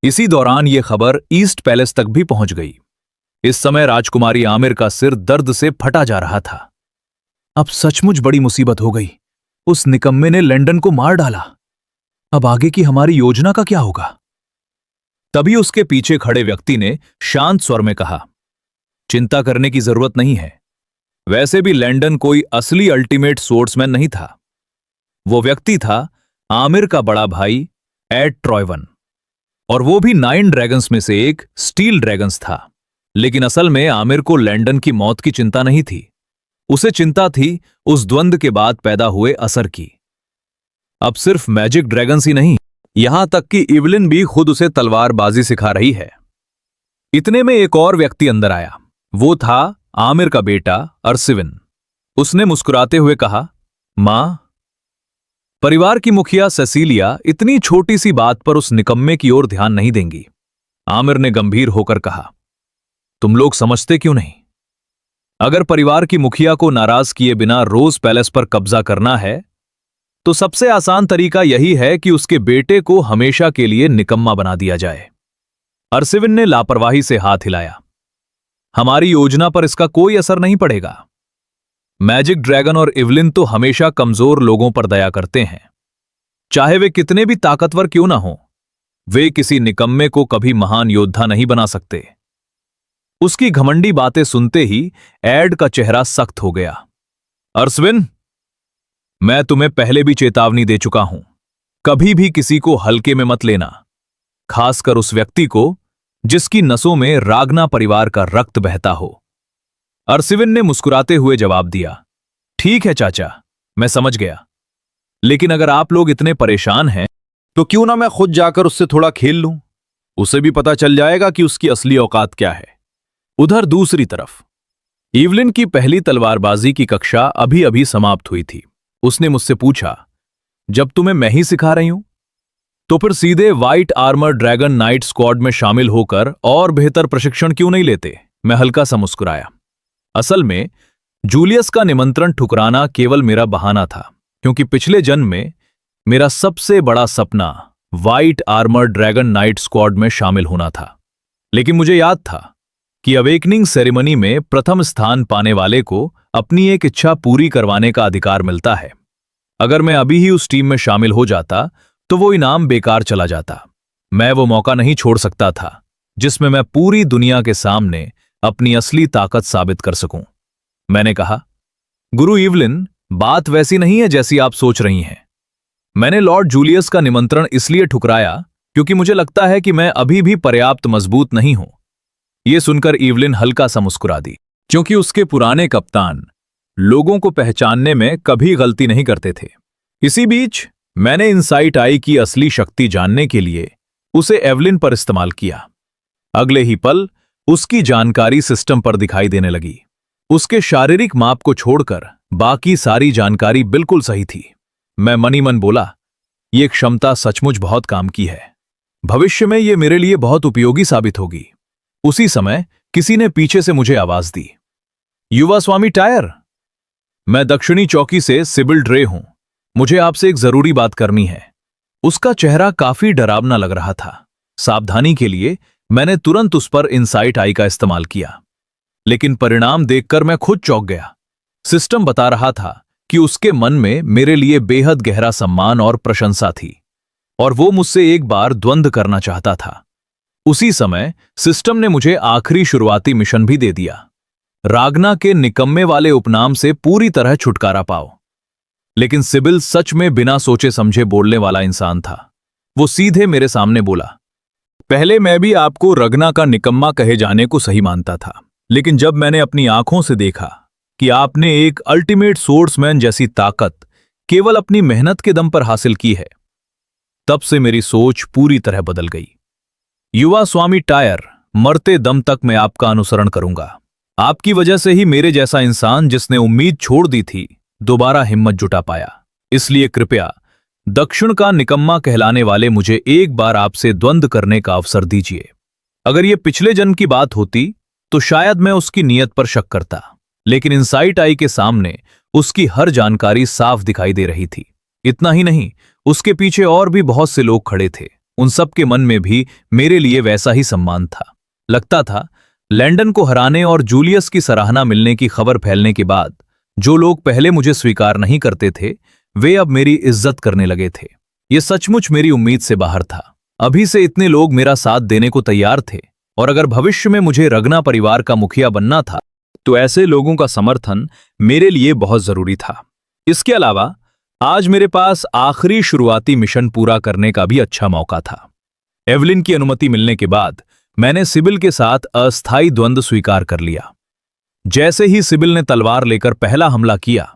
इसी दौरान यह खबर ईस्ट पैलेस तक भी पहुंच गई। इस समय राजकुमारी आमिर का सिर दर्द से फटा जा रहा था। अब सचमुच बड़ी मुसीबत हो गई। उस निकम्मे ने लैंडन को मार डाला। अब आगे की हमारी योजना का क्या होगा? तभी उसके पीछे खड़े व्यक्ति ने शांत स्वर में कहा, चिंता करने की जरूरत नहीं है। वैसे भी लैंडन कोई असली अल्टीमेट स्वॉर्ड्समैन नहीं था। वो व्यक्ति था आमिर का बड़ा भाई एड ट्रॉयवन, और वो भी 9 ड्रैगन्स में से एक स्टील ड्रैगन्स था। लेकिन असल में आमिर को लैंडन की मौत की चिंता नहीं थी। उसे चिंता थी उस द्वंद्व के बाद पैदा हुए असर की। अब सिर्फ मैजिक ड्रैगन्स ही नहीं, यहां तक कि इवलिन भी खुद उसे तलवारबाजी सिखा रही है। इतने में एक और व्यक्ति अंदर आया। वो था आमिर का बेटा अर्सिविन। उसने मुस्कुराते हुए कहा, मां। परिवार की मुखिया सेसिलिया इतनी छोटी सी बात पर उस निकम्मे की ओर ध्यान नहीं देंगी। आमिर ने गंभीर होकर कहा, तुम लोग समझते क्यों नहीं? अगर परिवार की मुखिया को नाराज किए बिना रोज पैलेस पर कब्जा करना है तो सबसे आसान तरीका यही है कि उसके बेटे को हमेशा के लिए निकम्मा बना दिया जाए। अरसिविन ने लापरवाही से हाथ हिलाया। हमारी योजना पर इसका कोई असर नहीं पड़ेगा। मैजिक ड्रैगन और इवलिन तो हमेशा कमजोर लोगों पर दया करते हैं, चाहे वे कितने भी ताकतवर क्यों ना हो। वे किसी निकम्मे को कभी महान योद्धा नहीं बना सकते। उसकी घमंडी बातें सुनते ही एड का चेहरा सख्त हो गया। अरसविन, मैं तुम्हें पहले भी चेतावनी दे चुका हूं, कभी भी किसी को हल्के में मत लेना, खासकर उस व्यक्ति को जिसकी नसों में रागना परिवार का रक्त बहता हो। अरसिविन ने मुस्कुराते हुए जवाब दिया, ठीक है चाचा, मैं समझ गया, लेकिन अगर आप लोग इतने परेशान हैं तो क्यों ना मैं खुद जाकर उससे थोड़ा खेल लूं, उसे भी पता चल जाएगा कि उसकी असली औकात क्या है। उधर दूसरी तरफ इवलिन की पहली तलवारबाजी की कक्षा अभी अभी समाप्त हुई थी। उसने मुझसे पूछा, जब तुम्हें मैं ही सिखा रही हूं तो फिर सीधे white armour dragon night squad में शामिल होकर और बेहतर प्रशिक्षण क्यों नहीं लेते? मैं हल्का सा मुस्कुराया। असल में जूलियस का निमंत्रण ठुकराना केवल मेरा बहाना था, क्योंकि पिछले जन्म में मेरा सबसे बड़ा सपना white armour dragon night squad में शामिल होना था। लेकिन मुझे याद था कि अवेकनिंग सेरेमनी में प्रथम स्थान पाने वाले को अपनी एक इच्छा पूरी करवाने का अधिकार मिलता है। अगर मैं अभी ही उस टीम में शामिल हो जाता तो वो इनाम बेकार चला जाता। मैं वो मौका नहीं छोड़ सकता था जिसमें मैं पूरी दुनिया के सामने अपनी असली ताकत साबित कर सकूं। मैंने कहा, गुरु इवलिन, बात वैसी नहीं है जैसी आप सोच रही हैं। मैंने लॉर्ड जूलियस का निमंत्रण इसलिए ठुकराया क्योंकि मुझे लगता है कि मैं अभी भी पर्याप्त मजबूत नहीं हूं। यह सुनकर इवलिन हल्का सा मुस्कुरा दी, क्योंकि उसके पुराने कप्तान लोगों को पहचानने में कभी गलती नहीं करते थे। इसी बीच मैंने इनसाइट आई की असली शक्ति जानने के लिए उसे एवलिन पर इस्तेमाल किया। अगले ही पल उसकी जानकारी सिस्टम पर दिखाई देने लगी। उसके शारीरिक माप को छोड़कर बाकी सारी जानकारी बिल्कुल सही थी। मैं मन ही मन बोला, यह क्षमता सचमुच बहुत काम की है, भविष्य में यह मेरे लिए बहुत उपयोगी साबित होगी। उसी समय किसी ने पीछे से मुझे आवाज दी, युवा स्वामी टायर। मैं दक्षिणी चौकी से सिबिल ड्रे हूं, मुझे आपसे एक जरूरी बात करनी है। उसका चेहरा काफी डरावना लग रहा था। सावधानी के लिए मैंने तुरंत उस पर इनसाइट आई का इस्तेमाल किया, लेकिन परिणाम देखकर मैं खुद चौंक गया। सिस्टम बता रहा था कि उसके मन में मेरे लिए बेहद गहरा सम्मान और प्रशंसा थी, और वो मुझसे एक बार द्वंद्व करना चाहता था। उसी समय सिस्टम ने मुझे आखिरी शुरुआती मिशन भी दे दिया, रागना के निकम्मे वाले उपनाम से पूरी तरह छुटकारा पाओ। लेकिन सिबिल सच में बिना सोचे समझे बोलने वाला इंसान था। वो सीधे मेरे सामने बोला, पहले मैं भी आपको रगना का निकम्मा कहे जाने को सही मानता था, लेकिन जब मैंने अपनी आंखों से देखा कि आपने एक अल्टीमेट सोर्समैन जैसी ताकत केवल अपनी मेहनत के दम पर हासिल की है, तब से मेरी सोच पूरी तरह बदल गई। युवा स्वामी टायर, मरते दम तक मैं आपका अनुसरण करूंगा। आपकी वजह से ही मेरे जैसा इंसान जिसने उम्मीद छोड़ दी थी दोबारा हिम्मत जुटा पाया। इसलिए कृपया दक्षिण का निकम्मा कहलाने वाले मुझे एक बार आपसे द्वंद्व करने का अवसर दीजिए। अगर यह पिछले जन्म की बात होती तो शायद मैं उसकी नीयत पर शक करता, लेकिन इनसाइट आई के सामने उसकी हर जानकारी साफ दिखाई दे रही थी। इतना ही नहीं, उसके पीछे और भी बहुत से लोग खड़े थे। उन सब के मन में भी मेरे लिए वैसा ही सम्मान था। लगता था लैंडन को हराने और जूलियस की सराहना मिलने की खबर फैलने के बाद जो लोग पहले मुझे स्वीकार नहीं करते थे वे अब मेरी इज्जत करने लगे थे। यह सचमुच मेरी उम्मीद से बाहर था। अभी से इतने लोग मेरा साथ देने को तैयार थे, और अगर भविष्य में मुझे रगना परिवार का मुखिया बनना था तो ऐसे लोगों का समर्थन मेरे लिए बहुत जरूरी था। इसके अलावा आज मेरे पास आखिरी शुरुआती मिशन पूरा करने का भी अच्छा मौका था। एवलिन की अनुमति मिलने के बाद मैंने सिबिल के साथ अस्थायी द्वंद्व स्वीकार कर लिया। जैसे ही सिबिल ने तलवार लेकर पहला हमला किया,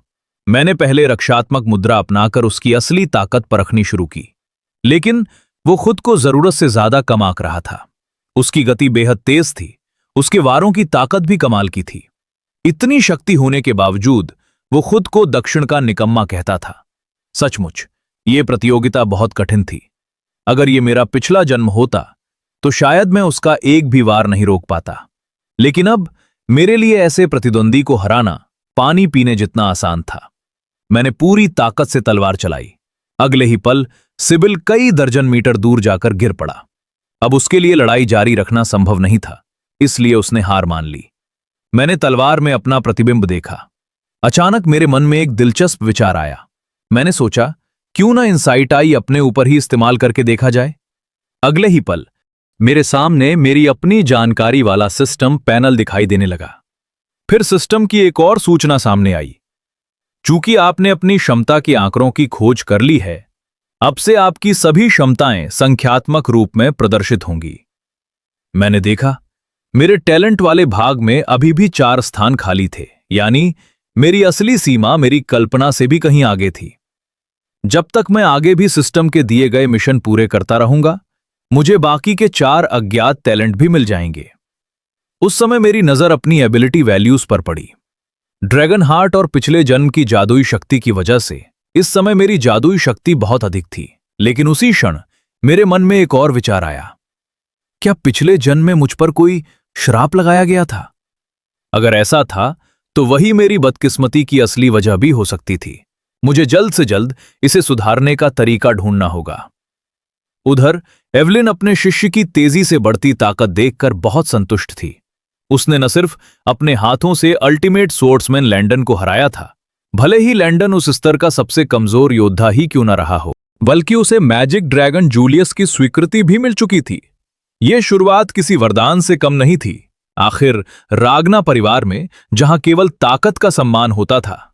मैंने पहले रक्षात्मक मुद्रा अपनाकर उसकी असली ताकत परखनी शुरू की। लेकिन वो खुद को जरूरत से ज्यादा कम आंक रहा था। उसकी गति बेहद तेज थी, उसके वारों की ताकत भी कमाल की थी। इतनी शक्ति होने के बावजूद वो खुद को दक्षिण का निकम्मा कहता था। सचमुच ये प्रतियोगिता बहुत कठिन थी। अगर ये मेरा पिछला जन्म होता तो शायद मैं उसका एक भी वार नहीं रोक पाता, लेकिन अब मेरे लिए ऐसे प्रतिद्वंदी को हराना पानी पीने जितना आसान था। मैंने पूरी ताकत से तलवार चलाई। अगले ही पल सिबिल कई दर्जन मीटर दूर जाकर गिर पड़ा। अब उसके लिए लड़ाई जारी रखना संभव नहीं था, इसलिए उसने हार मान ली। मैंने तलवार में अपना प्रतिबिंब देखा। अचानक मेरे मन में एक दिलचस्प विचार आया। मैंने सोचा, क्यों ना इनसाइट आई अपने ऊपर ही इस्तेमाल करके देखा जाए। अगले ही पल मेरे सामने मेरी अपनी जानकारी वाला सिस्टम पैनल दिखाई देने लगा। फिर सिस्टम की एक और सूचना सामने आई। चूंकि आपने अपनी क्षमता के आंकड़ों की खोज कर ली है, अब से आपकी सभी क्षमताएं संख्यात्मक रूप में प्रदर्शित होंगी। मैंने देखा, मेरे टैलेंट वाले भाग में अभी भी 4 स्थान खाली थे, यानी मेरी असली सीमा मेरी कल्पना से भी कहीं आगे थी। जब तक मैं आगे भी सिस्टम के दिए गए मिशन पूरे करता रहूंगा, मुझे बाकी के 4 अज्ञात टैलेंट भी मिल जाएंगे। उस समय मेरी नजर अपनी एबिलिटी वैल्यूज पर पड़ी। ड्रैगन हार्ट और पिछले जन्म की जादुई शक्ति की वजह से इस समय मेरी जादुई शक्ति बहुत अधिक थी। लेकिन उसी क्षण मेरे मन में एक और विचार आया। क्या पिछले जन्म में मुझ पर कोई श्राप लगाया गया था? अगर ऐसा था तो वही मेरी बदकिस्मती की असली वजह भी हो सकती थी। मुझे जल्द से जल्द इसे सुधारने का तरीका ढूंढना होगा। उधर एवलिन अपने शिष्य की तेजी से बढ़ती ताकत देखकर बहुत संतुष्ट थी। उसने न सिर्फ अपने हाथों से अल्टीमेट स्वॉर्ड्समैन लैंडन को हराया था, भले ही लैंडन उस स्तर का सबसे कमजोर योद्धा ही क्यों न रहा हो, बल्कि उसे मैजिक ड्रैगन जूलियस की स्वीकृति भी मिल चुकी थी। यह शुरुआत किसी वरदान से कम नहीं थी। आखिर रागना परिवार में जहां केवल ताकत का सम्मान होता था,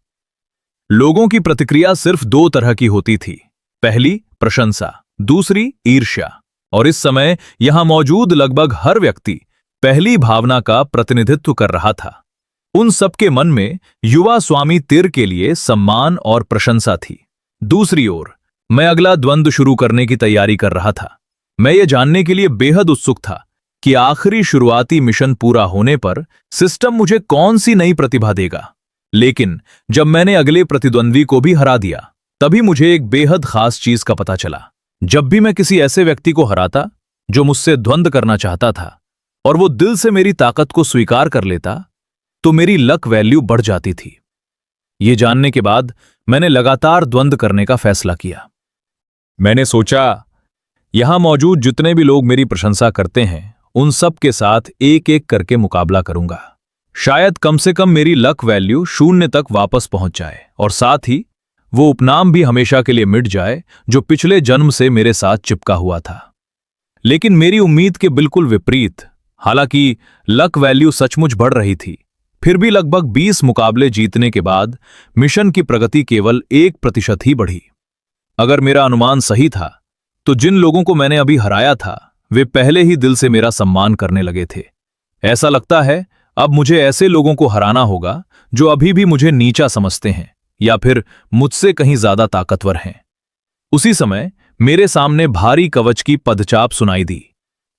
लोगों की प्रतिक्रिया सिर्फ 2 तरह की होती थी। पहली प्रशंसा, दूसरी ईर्ष्या। और इस समय यहां मौजूद लगभग हर व्यक्ति पहली भावना का प्रतिनिधित्व कर रहा था। उन सबके मन में युवा स्वामी तिर के लिए सम्मान और प्रशंसा थी। दूसरी ओर मैं अगला द्वंद्व शुरू करने की तैयारी कर रहा था। मैं ये जानने के लिए बेहद उत्सुक था कि आखिरी शुरुआती मिशन पूरा होने पर सिस्टम मुझे कौन सी नई प्रतिभा देगा। लेकिन जब मैंने अगले प्रतिद्वंद्वी को भी हरा दिया, तभी मुझे एक बेहद खास चीज का पता चला। जब भी मैं किसी ऐसे व्यक्ति को हराता जो मुझसे द्वंद्व करना चाहता था और वो दिल से मेरी ताकत को स्वीकार कर लेता, तो मेरी लक वैल्यू बढ़ जाती थी। ये जानने के बाद मैंने लगातार द्वंद्व करने का फैसला किया। मैंने सोचा, यहां मौजूद जितने भी लोग मेरी प्रशंसा करते हैं, उन सब के साथ एक एक करके मुकाबला करूंगा। शायद कम से कम मेरी लक वैल्यू 0 तक वापस पहुंच जाए और साथ ही वो उपनाम भी हमेशा के लिए मिट जाए जो पिछले जन्म से मेरे साथ चिपका हुआ था। लेकिन मेरी उम्मीद के बिल्कुल विपरीत, हालांकि लक वैल्यू सचमुच बढ़ रही थी, फिर भी लगभग 20 मुकाबले जीतने के बाद मिशन की प्रगति केवल 1% ही बढ़ी। अगर मेरा अनुमान सही था, तो जिन लोगों को मैंने अभी हराया था, वे पहले ही दिल से मेरा सम्मान करने लगे थे। ऐसा लगता है अब मुझे ऐसे लोगों को हराना होगा जो अभी भी मुझे नीचा समझते हैं या फिर मुझसे कहीं ज्यादा ताकतवर हैं। उसी समय मेरे सामने भारी कवच की पदचाप सुनाई दी।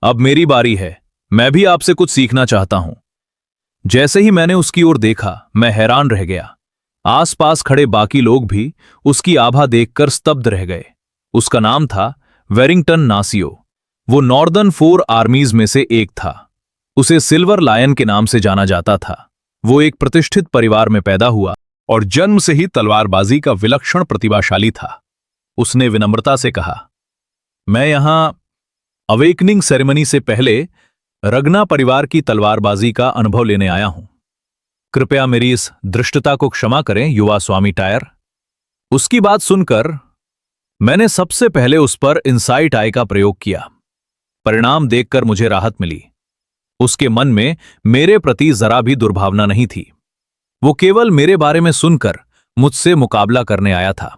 अब मेरी बारी है, मैं भी आपसे कुछ सीखना चाहता हूं। जैसे ही मैंने उसकी ओर देखा, मैं हैरान रह गया। आसपास खड़े बाकी लोग भी उसकी आभा देखकर स्तब्ध रह गए। उसका नाम था वेरिंगटन नासियो। वो नॉर्दर्न 4 आर्मीज में से एक था। उसे सिल्वर लायन के नाम से जाना जाता था। वो एक प्रतिष्ठित परिवार में पैदा हुआ और जन्म से ही तलवारबाजी का विलक्षण प्रतिभाशाली था। उसने विनम्रता से कहा, मैं यहां अवेकनिंग सेरेमनी से पहले रगना परिवार की तलवारबाजी का अनुभव लेने आया हूं। कृपया मेरी इस धृष्टता को क्षमा करें, युवा स्वामी टायर। उसकी बात सुनकर मैंने सबसे पहले उस पर इनसाइट आई का प्रयोग किया। परिणाम देखकर मुझे राहत मिली। उसके मन में मेरे प्रति जरा भी दुर्भावना नहीं थी। वो केवल मेरे बारे में सुनकर मुझसे मुकाबला करने आया था।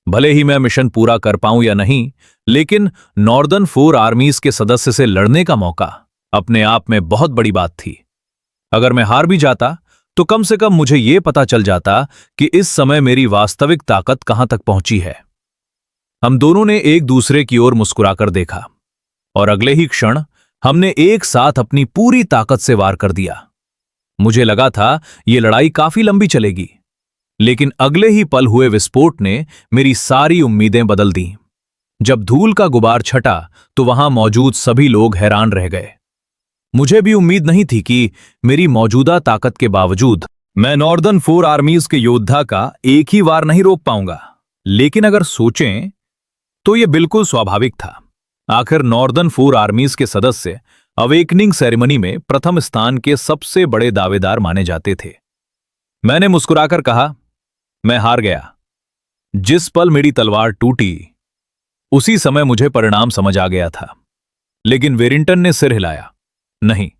भले ही मैं मिशन पूरा कर पाऊं या नहीं, लेकिन नॉर्दर्न 4 आर्मीज के सदस्य से लड़ने का मौका अपने आप में बहुत बड़ी बात थी। अगर मैं हार भी जाता तो कम से कम मुझे यह पता चल जाता कि इस समय मेरी वास्तविक ताकत कहां तक पहुंची है। हम दोनों ने एक दूसरे की ओर मुस्कुराकर देखा और अगले ही क्षण हमने एक साथ अपनी पूरी ताकत से वार कर दिया। मुझे लगा था यह लड़ाई काफी लंबी चलेगी, लेकिन अगले ही पल हुए विस्फोट ने मेरी सारी उम्मीदें बदल दी। जब धूल का गुबार छटा तो वहां मौजूद सभी लोग हैरान रह गए। मुझे भी उम्मीद नहीं थी कि मेरी मौजूदा ताकत के बावजूद मैं नॉर्दर्न फोर आर्मीज के योद्धा का एक ही वार नहीं रोक पाऊंगा। लेकिन अगर सोचें तो यह बिल्कुल स्वाभाविक था। आखिर नॉर्दर्न फोर आर्मीज के सदस्य अवेकनिंग सेरेमनी में प्रथम स्थान के सबसे बड़े दावेदार माने जाते थे। मैंने मुस्कुराकर कहा, मैं हार गया। जिस पल मेरी तलवार टूटी उसी समय मुझे परिणाम समझ आ गया था। लेकिन वेरिंगटन ने सिर हिलाया, नहीं,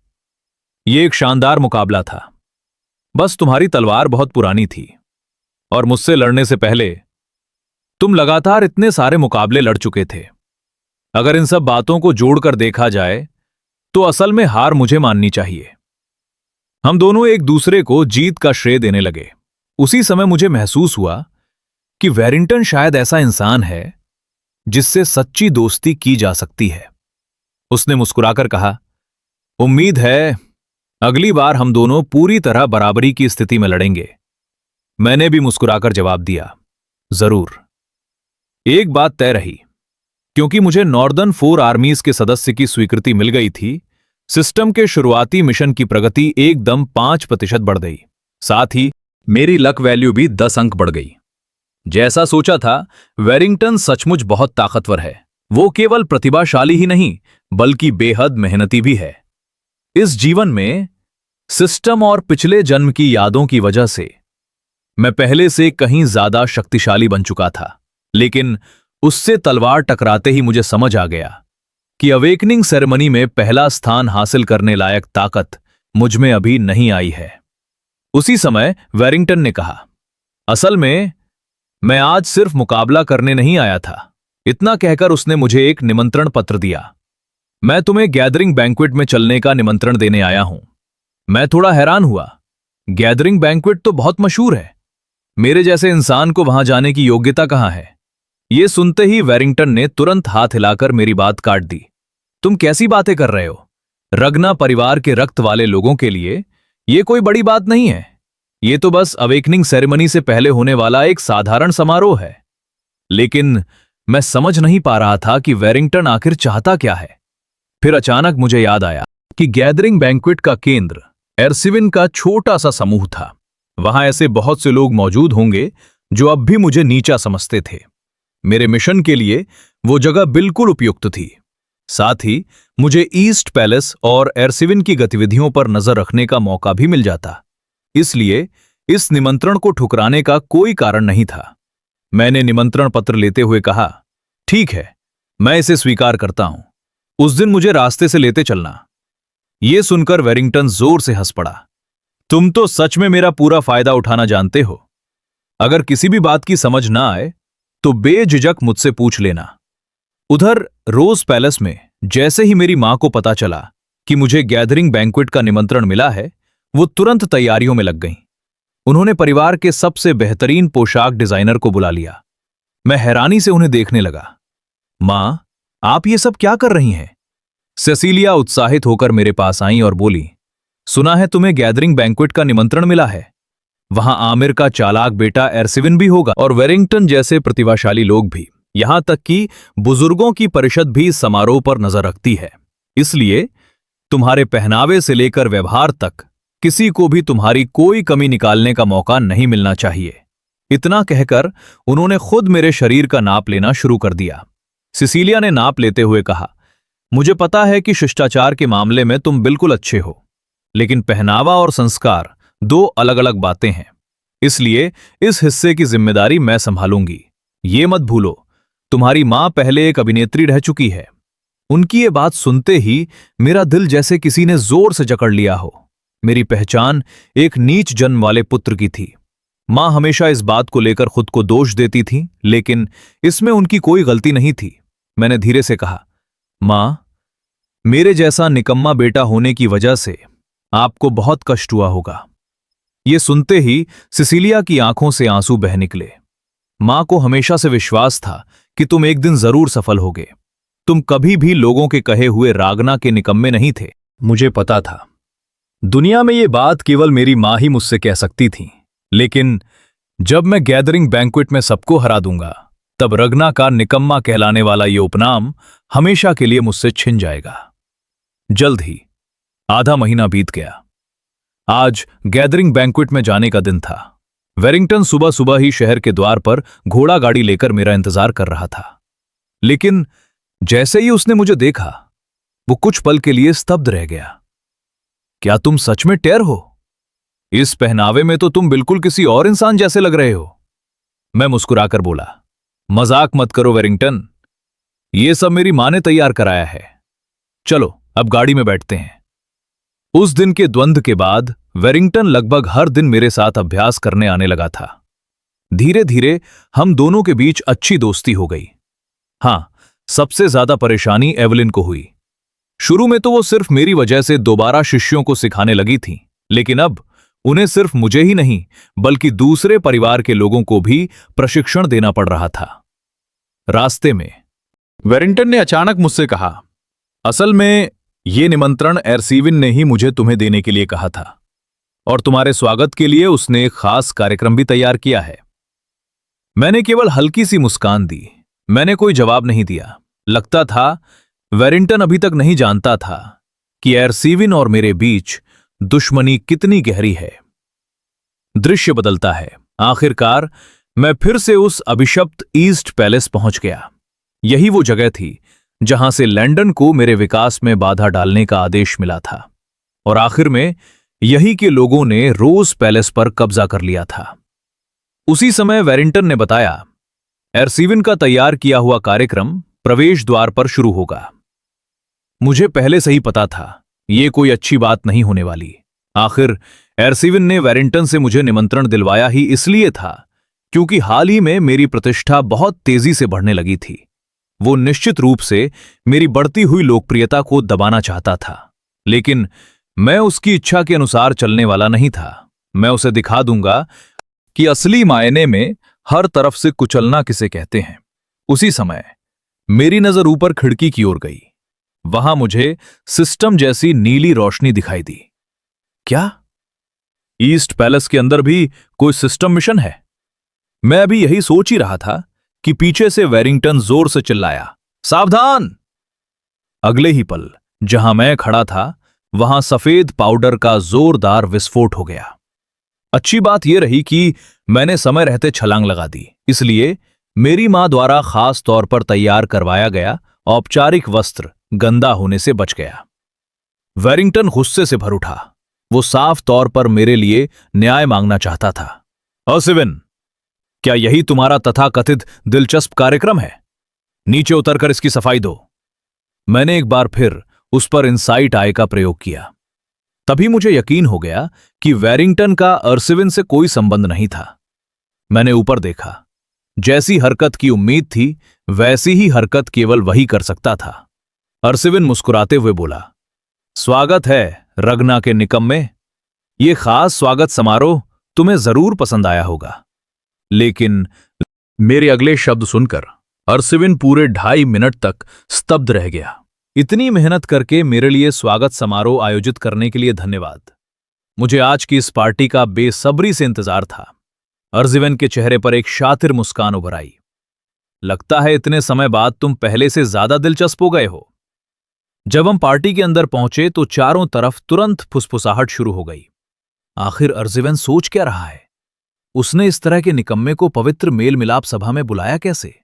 यह एक शानदार मुकाबला था। बस तुम्हारी तलवार बहुत पुरानी थी और मुझसे लड़ने से पहले तुम लगातार इतने सारे मुकाबले लड़ चुके थे। अगर इन सब बातों को जोड़कर देखा जाए तो असल में हार मुझे माननी चाहिए। हम दोनों एक दूसरे को जीत का श्रेय देने लगे। उसी समय मुझे महसूस हुआ कि वेरिंगटन शायद ऐसा इंसान है जिससे सच्ची दोस्ती की जा सकती है। उसने मुस्कुराकर कहा, उम्मीद है अगली बार हम दोनों पूरी तरह बराबरी की स्थिति में लड़ेंगे। मैंने भी मुस्कुराकर जवाब दिया, जरूर। एक बात तय रही, क्योंकि मुझे नॉर्दर्न फोर आर्मीज के सदस्य की स्वीकृति मिल गई थी। सिस्टम के शुरुआती मिशन की प्रगति एकदम 5% बढ़ गई। साथ ही मेरी लक वैल्यू भी 10 अंक बढ़ गई। जैसा सोचा था, वेरिंगटन सचमुच बहुत ताकतवर है। वो केवल प्रतिभाशाली ही नहीं बल्कि बेहद मेहनती भी है। इस जीवन में सिस्टम और पिछले जन्म की यादों की वजह से मैं पहले से कहीं ज्यादा शक्तिशाली बन चुका था। लेकिन उससे तलवार टकराते ही मुझे समझ आ गया कि अवेकनिंग सेरेमनी में पहला स्थान हासिल करने लायक ताकत मुझ में अभी नहीं आई है। उसी समय वेरिंगटन ने कहा, असल में मैं आज सिर्फ मुकाबला करने नहीं आया था। इतना कहकर उसने मुझे एक निमंत्रण पत्र दिया। मैं तुम्हें गैदरिंग बैंक्वेट में चलने का निमंत्रण देने आया हूं। मैं थोड़ा हैरान हुआ। गैदरिंग बैंक्वेट तो बहुत मशहूर है। मेरे जैसे इंसान को वहां जाने की योग्यता कहां है? यह सुनते ही वेरिंगटन ने तुरंत हाथ हिलाकर मेरी बात काट दी। तुम कैसी बातें कर रहे हो? रगना परिवार के रक्त वाले लोगों के लिए यह कोई बड़ी बात नहीं है। यह तो बस अवेकनिंग सेरेमनी से पहले होने वाला एक साधारण समारोह है। लेकिन मैं समझ नहीं पा रहा था कि वेरिंगटन आखिर चाहता क्या है। फिर अचानक मुझे याद आया कि गैदरिंग बैंक्वेट का केंद्र एर्सिविन का छोटा सा समूह था। वहां ऐसे बहुत से लोग मौजूद होंगे जो अब भी मुझे नीचा समझते थे। मेरे मिशन के लिए वो जगह बिल्कुल उपयुक्त थी। साथ ही मुझे ईस्ट पैलेस और एर्सिविन की गतिविधियों पर नजर रखने का मौका भी मिल जाता। इसलिए इस निमंत्रण को ठुकराने का कोई कारण नहीं था। मैंने निमंत्रण पत्र लेते हुए कहा, ठीक है, मैं इसे स्वीकार करता हूं। उस दिन मुझे रास्ते से लेते चलना। यह सुनकर वेरिंगटन जोर से हंस पड़ा। तुम तो सच में मेरा पूरा फायदा उठाना जानते हो। अगर किसी भी बात की समझ ना आए तो बेझिझक मुझसे पूछ लेना। उधर रोज पैलेस में जैसे ही मेरी मां को पता चला कि मुझे गैदरिंग बैंक्वेट का निमंत्रण मिला है, वो तुरंत तैयारियों में लग गईं। उन्होंने परिवार के सबसे बेहतरीन पोशाक डिजाइनर को बुला लिया। मैं हैरानी से उन्हें देखने लगा। मां, आप ये सब क्या कर रही हैं? सेसिलिया उत्साहित होकर मेरे पास आई और बोली, सुना है तुम्हें गैदरिंग बैंक्वेट का निमंत्रण मिला है। वहां आमिर का चालाक बेटा एर्सिविन भी होगा और वेरिंगटन जैसे प्रतिभाशाली लोग भी। यहां तक कि बुजुर्गों की परिषद भी इस समारोह पर नजर रखती है। इसलिए तुम्हारे पहनावे से लेकर व्यवहार तक किसी को भी तुम्हारी कोई कमी निकालने का मौका नहीं मिलना चाहिए। इतना कहकर उन्होंने खुद मेरे शरीर का नाप लेना शुरू कर दिया। सिसिलिया ने नाप लेते हुए कहा, मुझे पता है कि शिष्टाचार के मामले में तुम बिल्कुल अच्छे हो, लेकिन पहनावा और संस्कार दो अलग अलग बातें हैं। इसलिए इस हिस्से की जिम्मेदारी मैं संभालूंगी। ये मत भूलो, तुम्हारी मां पहले एक अभिनेत्री रह चुकी है। उनकी ये बात सुनते ही मेरा दिल जैसे किसी ने जोर से जकड़ लिया हो। मेरी पहचान एक नीच जन्म वाले पुत्र की थी। मां हमेशा इस बात को लेकर खुद को दोष देती थी, लेकिन इसमें उनकी कोई गलती नहीं थी। मैंने धीरे से कहा, मां, मेरे जैसा निकम्मा बेटा होने की वजह से आपको बहुत कष्ट हुआ होगा। यह सुनते ही सिसिलिया की आंखों से आंसू बह निकले। मां को हमेशा से विश्वास था कि तुम एक दिन जरूर सफल होगे। तुम कभी भी लोगों के कहे हुए रागना के निकम्मे नहीं थे। मुझे पता था दुनिया में ये बात केवल मेरी मां ही मुझसे कह सकती थी, लेकिन जब मैं गैदरिंग बैंक्वेट में सबको हरा दूंगा, तब रगना का निकम्मा कहलाने वाला ये उपनाम हमेशा के लिए मुझसे छिन जाएगा। जल्द ही आधा महीना बीत गया। आज गैदरिंग बैंक्वेट में जाने का दिन था। वेरिंगटन सुबह सुबह ही शहर के द्वार पर घोड़ा गाड़ी लेकर मेरा इंतजार कर रहा था। लेकिन जैसे ही उसने मुझे देखा, वो कुछ पल के लिए स्तब्ध रह गया। क्या तुम सच में टेर हो? इस पहनावे में तो तुम बिल्कुल किसी और इंसान जैसे लग रहे हो। मैं मुस्कुराकर बोला, मजाक मत करो वेरिंगटन, ये सब मेरी मां ने तैयार कराया है। चलो अब गाड़ी में बैठते हैं। उस दिन के द्वंद्व के बाद वेरिंगटन लगभग हर दिन मेरे साथ अभ्यास करने आने लगा था। धीरे धीरे हम दोनों के बीच अच्छी दोस्ती हो गई। हां, सबसे ज्यादा परेशानी एवलिन को हुई। शुरू में तो वो सिर्फ मेरी वजह से दोबारा शिष्यों को सिखाने लगी थी, लेकिन अब उन्हें सिर्फ मुझे ही नहीं बल्कि दूसरे परिवार के लोगों को भी प्रशिक्षण देना पड़ रहा था। रास्ते में वेरिंगटन ने अचानक मुझसे कहा, असल में ये निमंत्रण एरसीविन ने ही मुझे तुम्हें देने के लिए कहा था और तुम्हारे स्वागत के लिए उसने एक खास कार्यक्रम भी तैयार किया है। मैंने केवल हल्की सी मुस्कान दी। मैंने कोई जवाब नहीं दिया। लगता था वेरिंगटन अभी तक नहीं जानता था कि एरसीविन और मेरे बीच दुश्मनी कितनी गहरी है। दृश्य बदलता है। आखिरकार मैं फिर से उस अभिशप्त ईस्ट पैलेस पहुंच गया। यही वो जगह थी जहां से लैंडन को मेरे विकास में बाधा डालने का आदेश मिला था और आखिर में यही के लोगों ने रोज पैलेस पर कब्जा कर लिया था। उसी समय वेरिंगटन ने बताया, एरसीविन का तैयार किया हुआ कार्यक्रम प्रवेश द्वार पर शुरू होगा। मुझे पहले से ही पता था ये कोई अच्छी बात नहीं होने वाली। आखिर एरसीविन ने वेरिंगटन से मुझे निमंत्रण दिलवाया ही इसलिए था क्योंकि हाल ही में मेरी प्रतिष्ठा बहुत तेजी से बढ़ने लगी थी। वो निश्चित रूप से मेरी बढ़ती हुई लोकप्रियता को दबाना चाहता था, लेकिन मैं उसकी इच्छा के अनुसार चलने वाला नहीं था। मैं उसे दिखा दूंगा कि असली मायने में हर तरफ से कुचलना किसे कहते हैं। उसी समय मेरी नजर ऊपर खिड़की की ओर गई। वहां मुझे सिस्टम जैसी नीली रोशनी दिखाई दी। क्या ईस्ट पैलेस के अंदर भी कोई सिस्टम मिशन है? मैं अभी यही सोच ही रहा था कि पीछे से वेरिंगटन जोर से चिल्लाया, सावधान! अगले ही पल जहां मैं खड़ा था वहां सफेद पाउडर का जोरदार विस्फोट हो गया। अच्छी बात यह रही कि मैंने समय रहते छलांग लगा दी, इसलिए मेरी मां द्वारा खास तौर पर तैयार करवाया गया औपचारिक वस्त्र गंदा होने से बच गया। वेरिंगटन गुस्से से भर उठा। वो साफ तौर पर मेरे लिए न्याय मांगना चाहता था। एरसीविन, क्या यही तुम्हारा तथाकथित दिलचस्प कार्यक्रम है? नीचे उतरकर इसकी सफाई दो। मैंने एक बार फिर उस पर इनसाइट आई का प्रयोग किया। तभी मुझे यकीन हो गया कि वेरिंगटन का एरसीविन से कोई संबंध नहीं था। मैंने ऊपर देखा। जैसी हरकत की उम्मीद थी वैसी ही हरकत केवल वही कर सकता था। एरसीविन मुस्कुराते हुए बोला, स्वागत है रगना के निकम्मे। ये खास स्वागत समारोह तुम्हें जरूर पसंद आया होगा। लेकिन मेरे अगले शब्द सुनकर एरसीविन पूरे 2.5 मिनट तक स्तब्ध रह गया। इतनी मेहनत करके मेरे लिए स्वागत समारोह आयोजित करने के लिए धन्यवाद। मुझे आज की इस पार्टी का बेसब्री से इंतजार था। एरसीविन के चेहरे पर एक शातिर मुस्कान उभर आई। लगता है इतने समय बाद तुम पहले से ज्यादा दिलचस्प हो गए हो। जब हम पार्टी के अंदर पहुंचे तो चारों तरफ तुरंत फुसफुसाहट शुरू हो गई। आखिर एरसीविन सोच क्या रहा है? उसने इस तरह के निकम्मे को पवित्र मेल मिलाप सभा में बुलाया कैसे?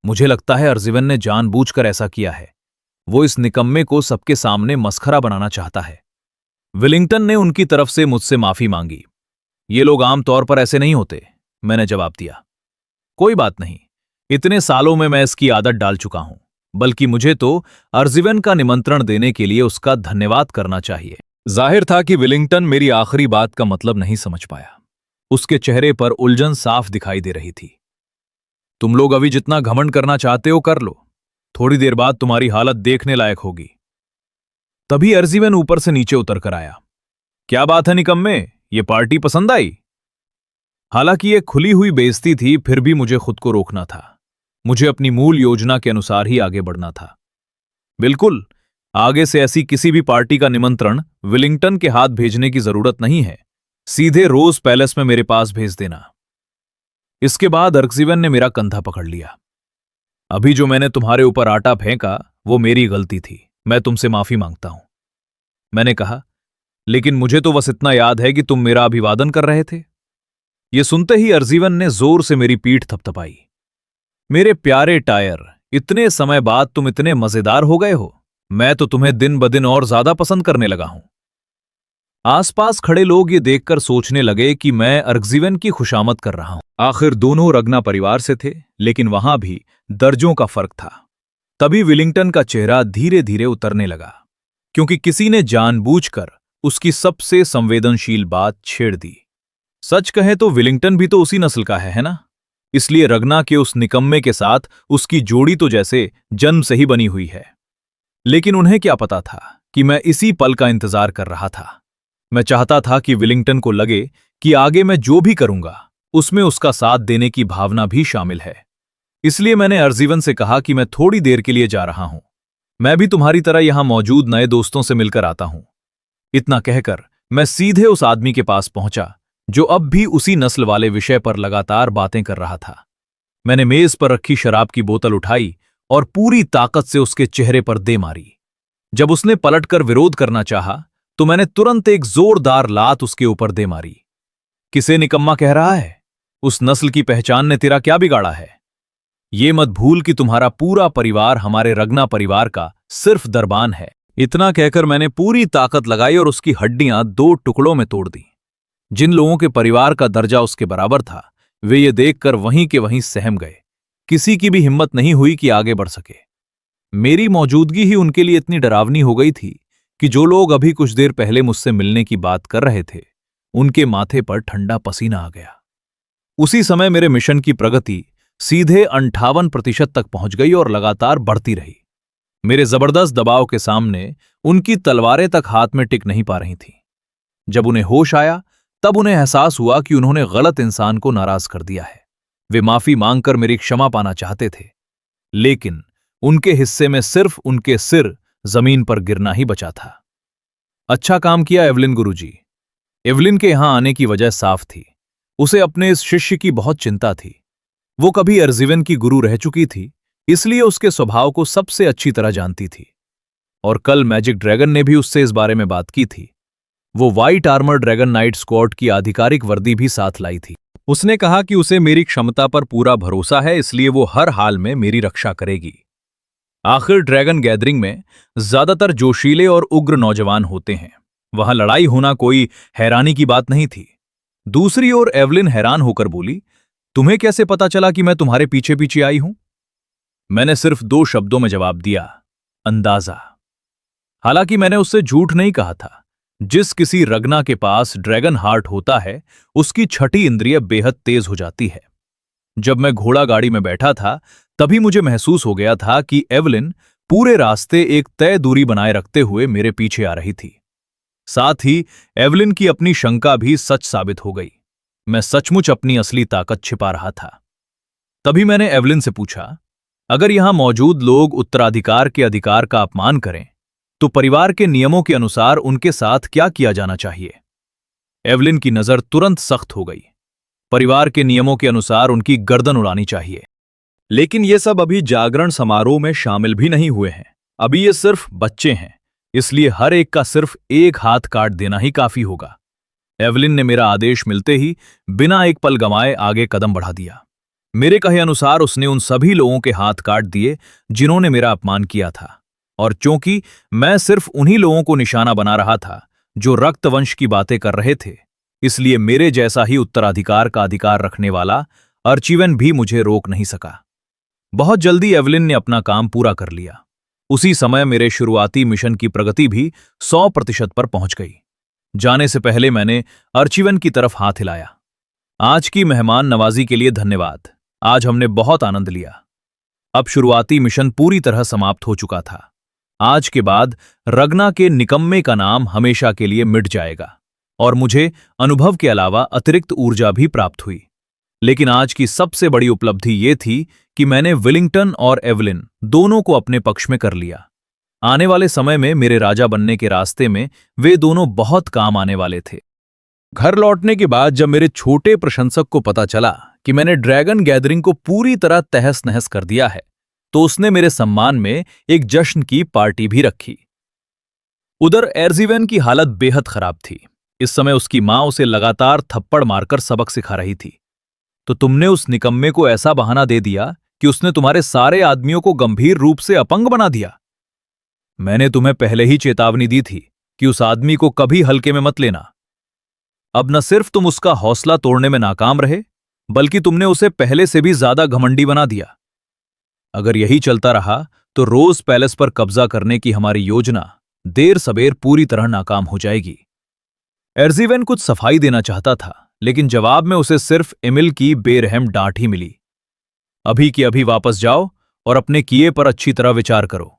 मुझे लगता है एरसीविन ने जानबूझकर ऐसा किया है। वो इस निकम्मे को सबके सामने मस्खरा बनाना चाहता है। विलिंगटन ने उनकी तरफ से मुझसे माफी मांगी। ये लोग आमतौर पर ऐसे नहीं होते, मैंने जवाब दिया। कोई बात नहीं, इतने सालों में मैं इसकी आदत डाल चुका हूं। बल्कि मुझे तो एरसीविन का निमंत्रण देने के लिए उसका धन्यवाद करना चाहिए। जाहिर था कि विलिंगटन मेरी आखिरी बात का मतलब नहीं समझ पाया। उसके चेहरे पर उलझन साफ दिखाई दे रही थी। तुम लोग अभी जितना घमंड करना चाहते हो कर लो, थोड़ी देर बाद तुम्हारी हालत देखने लायक होगी। तभी एरसीविन ऊपर से नीचे उतर कर आया। क्या बात है निकम्मे, ये पार्टी पसंद आई? हालांकि ये खुली हुई बेइज्जती थी, फिर भी मुझे खुद को रोकना था। मुझे अपनी मूल योजना के अनुसार ही आगे बढ़ना था। बिल्कुल, आगे से ऐसी किसी भी पार्टी का निमंत्रण विलिंगटन के हाथ भेजने की जरूरत नहीं है। सीधे रोज पैलेस में मेरे पास भेज देना। इसके बाद एरसीविन ने मेरा कंधा पकड़ लिया। अभी जो मैंने तुम्हारे ऊपर आटा फेंका वो मेरी गलती थी। मैं तुमसे माफी मांगता हूं। मैंने कहा, लेकिन मुझे तो बस इतना याद है कि तुम मेरा अभिवादन कर रहे थे। ये सुनते ही अर्जीवन ने जोर से मेरी पीठ थपथपाई। मेरे प्यारे टायर, इतने समय बाद तुम इतने मजेदार हो गए हो। मैं तो तुम्हें दिन ब दिन और ज्यादा पसंद करने लगा हूं। आसपास खड़े लोग ये देखकर सोचने लगे कि मैं अर्गजीवन की खुशामद कर रहा हूं। आखिर दोनों रगना परिवार से थे, लेकिन वहां भी दर्जों का फर्क था। तभी विलिंगटन का चेहरा धीरे धीरे उतरने लगा, क्योंकि किसी ने जानबूझकर उसकी सबसे संवेदनशील बात छेड़ दी। सच कहे तो विलिंगटन भी तो उसी नस्ल का है ना? इसलिए रगना के उस निकम्मे के साथ उसकी जोड़ी तो जैसे जन्म से ही बनी हुई है। लेकिन उन्हें क्या पता था कि मैं इसी पल का इंतजार कर रहा था। मैं चाहता था कि विलिंगटन को लगे कि आगे मैं जो भी करूंगा उसमें उसका साथ देने की भावना भी शामिल है। इसलिए मैंने अर्जीवन से कहा कि मैं थोड़ी देर के लिए जा रहा हूं। मैं भी तुम्हारी तरह यहां मौजूद नए दोस्तों से मिलकर आता हूं। इतना कहकर मैं सीधे उस आदमी के पास पहुंचा जो अब भी उसी नस्ल वाले विषय पर लगातार बातें कर रहा था। मैंने मेज पर रखी शराब की बोतल उठाई और पूरी ताकत से उसके चेहरे पर दे मारी। जब उसने पलटकर विरोध करना चाहा तो मैंने तुरंत एक जोरदार लात उसके ऊपर दे मारी। किसे निकम्मा कह रहा है? उस नस्ल की पहचान ने तेरा क्या बिगाड़ा है? ये मत भूल कि तुम्हारा पूरा परिवार हमारे रगना परिवार का सिर्फ दरबान है। इतना कहकर मैंने पूरी ताकत लगाई और उसकी हड्डियां 2 टुकड़ों में तोड़ दी। जिन लोगों के परिवार का दर्जा उसके बराबर था, वे ये देखकर वहीं के वहीं सहम गए। किसी की भी हिम्मत नहीं हुई कि आगे बढ़ सके। मेरी मौजूदगी ही उनके लिए इतनी डरावनी हो गई थी कि जो लोग अभी कुछ देर पहले मुझसे मिलने की बात कर रहे थे, उनके माथे पर ठंडा पसीना आ गया। उसी समय मेरे मिशन की प्रगति सीधे 58% तक पहुंच गई और लगातार बढ़ती रही। मेरे जबरदस्त दबाव के सामने उनकी तलवारें तक हाथ में टिक नहीं पा रही थीं। जब उन्हें होश आया, तब उन्हें एहसास हुआ कि उन्होंने गलत इंसान को नाराज कर दिया है। वे माफी मांगकर मेरी क्षमा पाना चाहते थे, लेकिन उनके हिस्से में सिर्फ उनके सिर जमीन पर गिरना ही बचा था। अच्छा काम किया एवलिन गुरुजी। एवलिन के यहां आने की वजह साफ थी। उसे अपने इस शिष्य की बहुत चिंता थी। वो कभी अर्जीवन की गुरु रह चुकी थी, इसलिए उसके स्वभाव को सबसे अच्छी तरह जानती थी। और कल मैजिक ड्रैगन ने भी उससे इस बारे में बात की थी। वो white armour dragon night squad की आधिकारिक वर्दी भी साथ लाई थी। उसने कहा कि उसे मेरी क्षमता पर पूरा भरोसा है, इसलिए वो हर हाल में मेरी रक्षा करेगी। आखिर ड्रैगन गैदरिंग में ज्यादातर जोशीले और उग्र नौजवान होते हैं। वहां लड़ाई होना कोई हैरानी की बात नहीं थी। दूसरी ओर एवलिन हैरान होकर बोली, तुम्हें कैसे पता चला कि मैं तुम्हारे पीछे पीछे आई हूं? मैंने सिर्फ 2 शब्दों में जवाब दिया, अंदाजा। हालांकि मैंने उससे झूठ नहीं कहा था। जिस किसी रगना के पास ड्रैगन हार्ट होता है, उसकी छठी इंद्रिय बेहद तेज हो जाती है। जब मैं घोड़ा गाड़ी में बैठा था, तभी मुझे महसूस हो गया था कि एवलिन पूरे रास्ते एक तय दूरी बनाए रखते हुए मेरे पीछे आ रही थी। साथ ही एवलिन की अपनी शंका भी सच साबित हो गई। मैं सचमुच अपनी असली ताकत छिपा रहा था। तभी मैंने एवलिन से पूछा, अगर यहां मौजूद लोग उत्तराधिकार के अधिकार का अपमान करें, तो परिवार के नियमों के अनुसार उनके साथ क्या किया जाना चाहिए? एवलिन की नजर तुरंत सख्त हो गई। परिवार के नियमों के अनुसार उनकी गर्दन उड़ानी चाहिए। लेकिन ये सब अभी जागरण समारोह में शामिल भी नहीं हुए हैं। अभी ये सिर्फ बच्चे हैं, इसलिए हर एक का सिर्फ एक हाथ काट देना ही काफी होगा। एवलिन ने मेरा आदेश मिलते ही बिना एक पल गंवाए आगे कदम बढ़ा दिया। मेरे कहे अनुसार उसने उन सभी लोगों के हाथ काट दिए जिन्होंने मेरा अपमान किया था। और चूंकि मैं सिर्फ उन्हीं लोगों को निशाना बना रहा था जो रक्तवंश की बातें कर रहे थे, इसलिए मेरे जैसा ही उत्तराधिकार का अधिकार रखने वाला अर्चिवन भी मुझे रोक नहीं सका। बहुत जल्दी एवलिन ने अपना काम पूरा कर लिया। उसी समय मेरे शुरुआती मिशन की प्रगति भी 100% पर पहुंच गई। जाने से पहले मैंने अर्चिवन की तरफ हाथ हिलाया। आज की मेहमान नवाजी के लिए धन्यवाद। आज हमने बहुत आनंद लिया। अब शुरुआती मिशन पूरी तरह समाप्त हो चुका था। आज के बाद रगना के निकम्मे का नाम हमेशा के लिए मिट जाएगा और मुझे अनुभव के अलावा अतिरिक्त ऊर्जा भी प्राप्त हुई। लेकिन आज की सबसे बड़ी उपलब्धि ये थी कि मैंने विलिंगटन और एवलिन दोनों को अपने पक्ष में कर लिया। आने वाले समय में मेरे राजा बनने के रास्ते में वे दोनों बहुत काम आने वाले थे। घर लौटने के बाद जब मेरे छोटे प्रशंसक को पता चला कि मैंने ड्रैगन गैदरिंग को पूरी तरह तहस नहस कर दिया है, तो उसने मेरे सम्मान में एक जश्न की पार्टी भी रखी। उधर एर्जिवेन की हालत बेहद खराब थी। इस समय उसकी मां उसे लगातार थप्पड़ मारकर सबक सिखा रही थी। तो तुमने उस निकम्मे को ऐसा बहाना दे दिया कि उसने तुम्हारे सारे आदमियों को गंभीर रूप से अपंग बना दिया। मैंने तुम्हें पहले ही चेतावनी दी थी कि उस आदमी को कभी हल्के में मत लेना। अब न सिर्फ तुम उसका हौसला तोड़ने में नाकाम रहे, बल्कि तुमने उसे पहले से भी ज्यादा घमंडी बना दिया। अगर यही चलता रहा तो रोज पैलेस पर कब्जा करने की हमारी योजना देर सबेर पूरी तरह नाकाम हो जाएगी। एर्जिवेन कुछ सफाई देना चाहता था, लेकिन जवाब में उसे सिर्फ एमिल की बेरहम डांट ही मिली। अभी की अभी वापस जाओ और अपने किए पर अच्छी तरह विचार करो।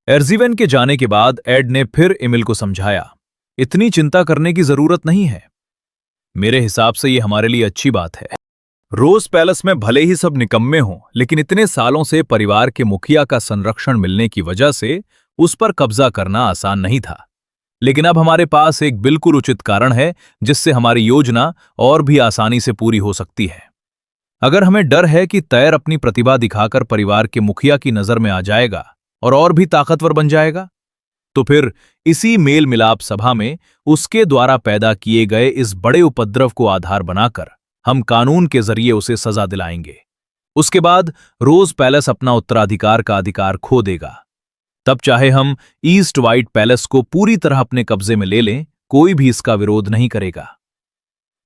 एर्जिवेन के जाने के बाद एड ने फिर एमिल को समझाया, इतनी चिंता करने की जरूरत नहीं है। मेरे हिसाब से यह हमारे लिए अच्छी बात है। रोज पैलेस में भले ही सब निकम्मे हों, लेकिन इतने सालों से परिवार के मुखिया का संरक्षण मिलने की वजह से उस पर कब्जा करना आसान नहीं था। लेकिन अब हमारे पास एक बिल्कुल उचित कारण है जिससे हमारी योजना और भी आसानी से पूरी हो सकती है। अगर हमें डर है कि तैर अपनी प्रतिभा दिखाकर परिवार के मुखिया की नजर में आ जाएगा और भी ताकतवर बन जाएगा, तो फिर इसी मेल मिलाप सभा में उसके द्वारा पैदा किए गए इस बड़े उपद्रव को आधार बनाकर हम कानून के जरिए उसे सजा दिलाएंगे। उसके बाद रोज पैलेस अपना उत्तराधिकार का अधिकार खो देगा। तब चाहे हम ईस्ट व्हाइट पैलेस को पूरी तरह अपने कब्जे में ले लें, कोई भी इसका विरोध नहीं करेगा।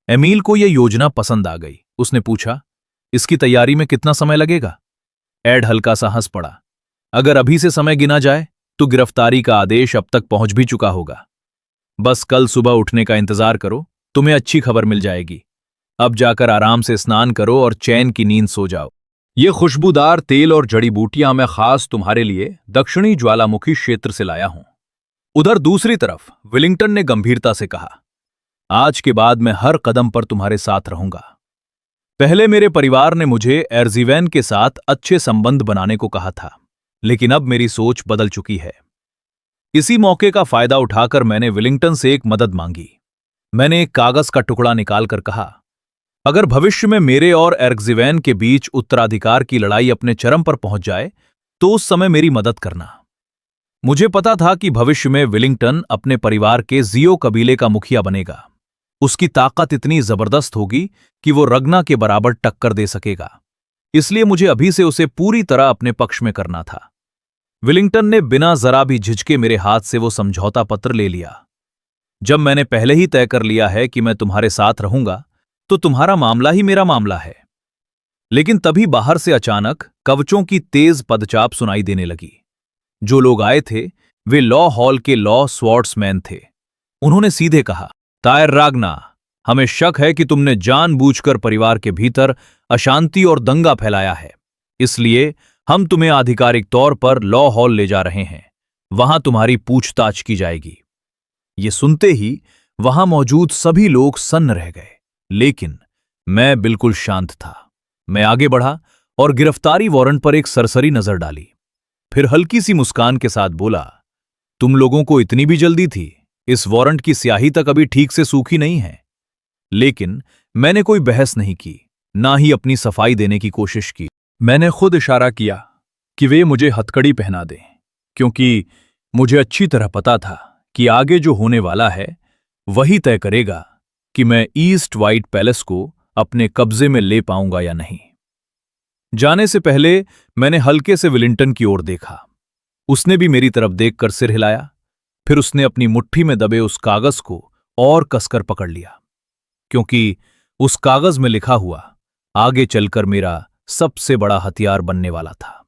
एमील को यह योजना पसंद आ गई। उसने पूछा, इसकी तैयारी में कितना समय लगेगा? एड हल्का सा हंस पड़ा। अगर अभी से समय गिना जाए तो गिरफ्तारी का आदेश अब तक पहुंच भी चुका होगा। बस कल सुबह उठने का इंतजार करो, तुम्हें अच्छी खबर मिल जाएगी। अब जाकर आराम से स्नान करो और चैन की नींद सो जाओ। ये खुशबूदार तेल और जड़ी बूटियां मैं खास तुम्हारे लिए दक्षिणी ज्वालामुखी क्षेत्र से लाया हूं। उधर दूसरी तरफ विलिंगटन ने गंभीरता से कहा, आज के बाद मैं हर कदम पर तुम्हारे साथ रहूंगा। पहले मेरे परिवार ने मुझे एर्जिवेन के साथ अच्छे संबंध बनाने को कहा था, लेकिन अब मेरी सोच बदल चुकी है। इसी मौके का फायदा उठाकर मैंने विलिंगटन से एक मदद मांगी। मैंने एक कागज का टुकड़ा निकालकर कहा, अगर भविष्य में मेरे और एर्जिवेन के बीच उत्तराधिकार की लड़ाई अपने चरम पर पहुंच जाए तो उस समय मेरी मदद करना। मुझे पता था कि भविष्य में विलिंगटन अपने परिवार के जियो कबीले का मुखिया बनेगा। उसकी ताकत इतनी जबरदस्त होगी कि वो रगना के बराबर टक्कर दे सकेगा। इसलिए मुझे अभी से उसे पूरी तरह अपने पक्ष में करना था। विलिंगटन ने बिना जरा भी झिझके मेरे हाथ से वो समझौता पत्र ले लिया। जब मैंने पहले ही तय कर लिया है कि मैं तुम्हारे साथ रहूंगा, तो तुम्हारा मामला ही मेरा मामला है। लेकिन तभी बाहर से अचानक कवचों की तेज पदचाप सुनाई देने लगी। जो लोग आए थे वे लॉ हॉल के लॉ स्वॉर्ड्समैन थे। उन्होंने सीधे कहा, तायर रागना, हमें शक है कि तुमने जानबूझकर परिवार के भीतर अशांति और दंगा फैलाया है। इसलिए हम तुम्हें आधिकारिक तौर पर लॉ हॉल ले जा रहे हैं। वहां तुम्हारी पूछताछ की जाएगी। ये सुनते ही वहां मौजूद सभी लोग सन्न रह गए, लेकिन मैं बिल्कुल शांत था। मैं आगे बढ़ा और गिरफ्तारी वारंट पर एक सरसरी नजर डाली। फिर हल्की सी मुस्कान के साथ बोला, तुम लोगों को इतनी भी जल्दी थी? इस वारंट की स्याही तक अभी ठीक से सूखी नहीं है। लेकिन मैंने कोई बहस नहीं की, ना ही अपनी सफाई देने की कोशिश की। मैंने खुद इशारा किया कि वे मुझे हथकड़ी पहना दें, क्योंकि मुझे अच्छी तरह पता था कि आगे जो होने वाला है वही तय करेगा कि मैं ईस्ट व्हाइट पैलेस को अपने कब्जे में ले पाऊंगा या नहीं। जाने से पहले मैंने हल्के से विलिंगटन की ओर देखा। उसने भी मेरी तरफ देखकर सिर हिलाया। फिर उसने अपनी मुट्ठी में दबे उस कागज को और कसकर पकड़ लिया, क्योंकि उस कागज में लिखा हुआ आगे चलकर मेरा सबसे बड़ा हथियार बनने वाला था।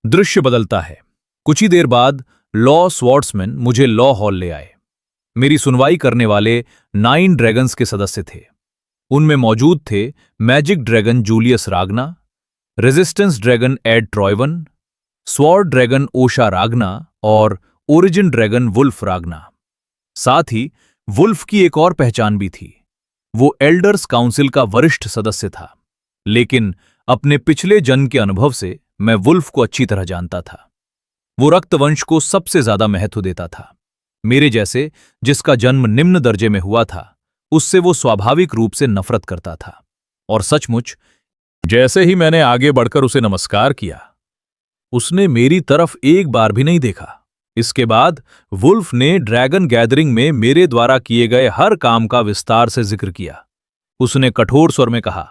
दृश्य बदलता है। कुछ ही देर बाद लॉ स्वॉर्ड्समैन मुझे लॉ हॉल ले आए। मेरी सुनवाई करने वाले 9 ड्रैगन्स के सदस्य थे। उनमें मौजूद थे magic dragon Julius Ragna, resistance dragon Ed Troyvan, sword dragon Osha Ragna और ओरिजिन ड्रैगन वुल्फ रागना। साथ ही वुल्फ की एक और पहचान भी थी। वो एल्डर्स काउंसिल का वरिष्ठ सदस्य था, लेकिन अपने पिछले जन्म के अनुभव से मैं वुल्फ को अच्छी तरह जानता था। वो रक्तवंश को सबसे ज्यादा महत्व देता था। मेरे जैसे, जिसका जन्म निम्न दर्जे में हुआ था, उससे वो स्वाभाविक रूप से नफरत करता था। और सचमुच, जैसे ही मैंने आगे बढ़कर उसे नमस्कार किया, उसने मेरी तरफ एक बार भी नहीं देखा। इसके बाद वुल्फ ने ड्रैगन गैदरिंग में मेरे द्वारा किए गए हर काम का विस्तार से जिक्र किया। उसने कठोर स्वर में कहा,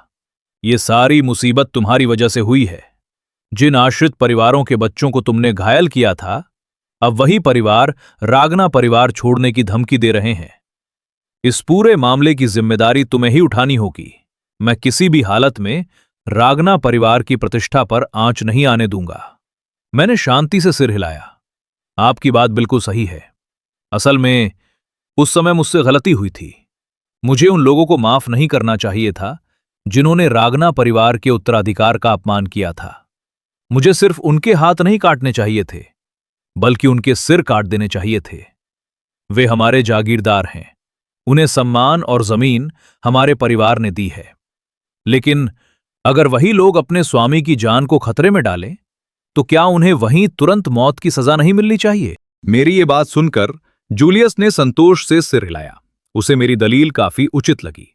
यह सारी मुसीबत तुम्हारी वजह से हुई है। जिन आश्रित परिवारों के बच्चों को तुमने घायल किया था, अब वही परिवार रागना परिवार छोड़ने की धमकी दे रहे हैं। इस पूरे मामले की जिम्मेदारी तुम्हें ही उठानी होगी। मैं किसी भी हालत में रागना परिवार की प्रतिष्ठा पर आंच नहीं आने दूंगा। मैंने शांति से सिर हिलाया। आपकी बात बिल्कुल सही है। असल में उस समय मुझसे गलती हुई थी। मुझे उन लोगों को माफ नहीं करना चाहिए था जिन्होंने रागना परिवार के उत्तराधिकार का अपमान किया था। मुझे सिर्फ उनके हाथ नहीं काटने चाहिए थे, बल्कि उनके सिर काट देने चाहिए थे। वे हमारे जागीरदार हैं। उन्हें सम्मान और जमीन हमारे परिवार ने दी है। लेकिन अगर वही लोग अपने स्वामी की जान को खतरे में डालें, तो क्या उन्हें वहीं तुरंत मौत की सजा नहीं मिलनी चाहिए? मेरी ये बात सुनकर जूलियस ने संतोष से सिर हिलाया। उसे मेरी दलील काफी उचित लगी।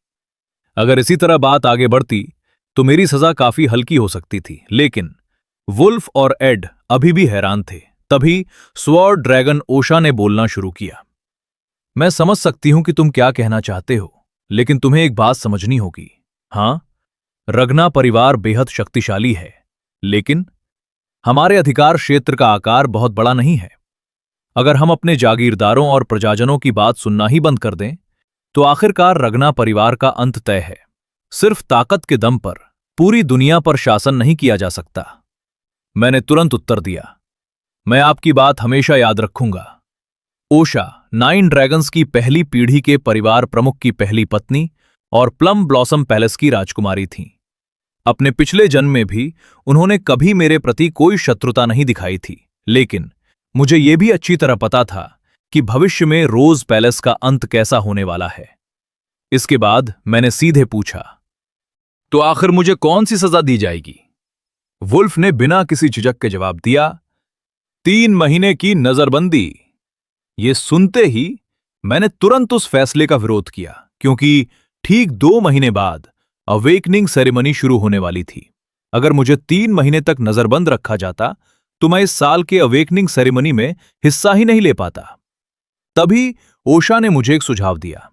अगर इसी तरह बात आगे बढ़ती तो मेरी सजा काफी हल्की हो सकती थी। लेकिन वुल्फ और एड अभी भी हैरान थे। तभी स्वॉर्ड ड्रैगन ओशा ने बोलना शुरू किया। मैं समझ सकती हूं कि तुम क्या कहना चाहते हो, लेकिन तुम्हें एक बात समझनी होगी। हां, रगना परिवार बेहद शक्तिशाली है, लेकिन हमारे अधिकार क्षेत्र का आकार बहुत बड़ा नहीं है। अगर हम अपने जागीरदारों और प्रजाजनों की बात सुनना ही बंद कर दें, तो आखिरकार रगना परिवार का अंत तय है। सिर्फ ताकत के दम पर पूरी दुनिया पर शासन नहीं किया जा सकता। मैंने तुरंत उत्तर दिया, मैं आपकी बात हमेशा याद रखूंगा। ओशा 9 ड्रैगन्स की पहली पीढ़ी के परिवार प्रमुख की पहली पत्नी और प्लम ब्लॉसम पैलेस की राजकुमारी थीं। अपने पिछले जन्म में भी उन्होंने कभी मेरे प्रति कोई शत्रुता नहीं दिखाई थी। लेकिन मुझे यह भी अच्छी तरह पता था कि भविष्य में रोज पैलेस का अंत कैसा होने वाला है। इसके बाद मैंने सीधे पूछा, तो आखिर मुझे कौन सी सजा दी जाएगी? वुल्फ ने बिना किसी झिझक के जवाब दिया, 3 महीने की नजरबंदी। ये सुनते ही मैंने तुरंत उस फैसले का विरोध किया, क्योंकि ठीक 2 महीने बाद अवेकनिंग सेरेमनी शुरू होने वाली थी। अगर मुझे 3 महीने तक नजरबंद रखा जाता तो मैं इस साल के अवेकनिंग सेरेमनी में हिस्सा ही नहीं ले पाता। तभी ओशा ने मुझे एक सुझाव दिया,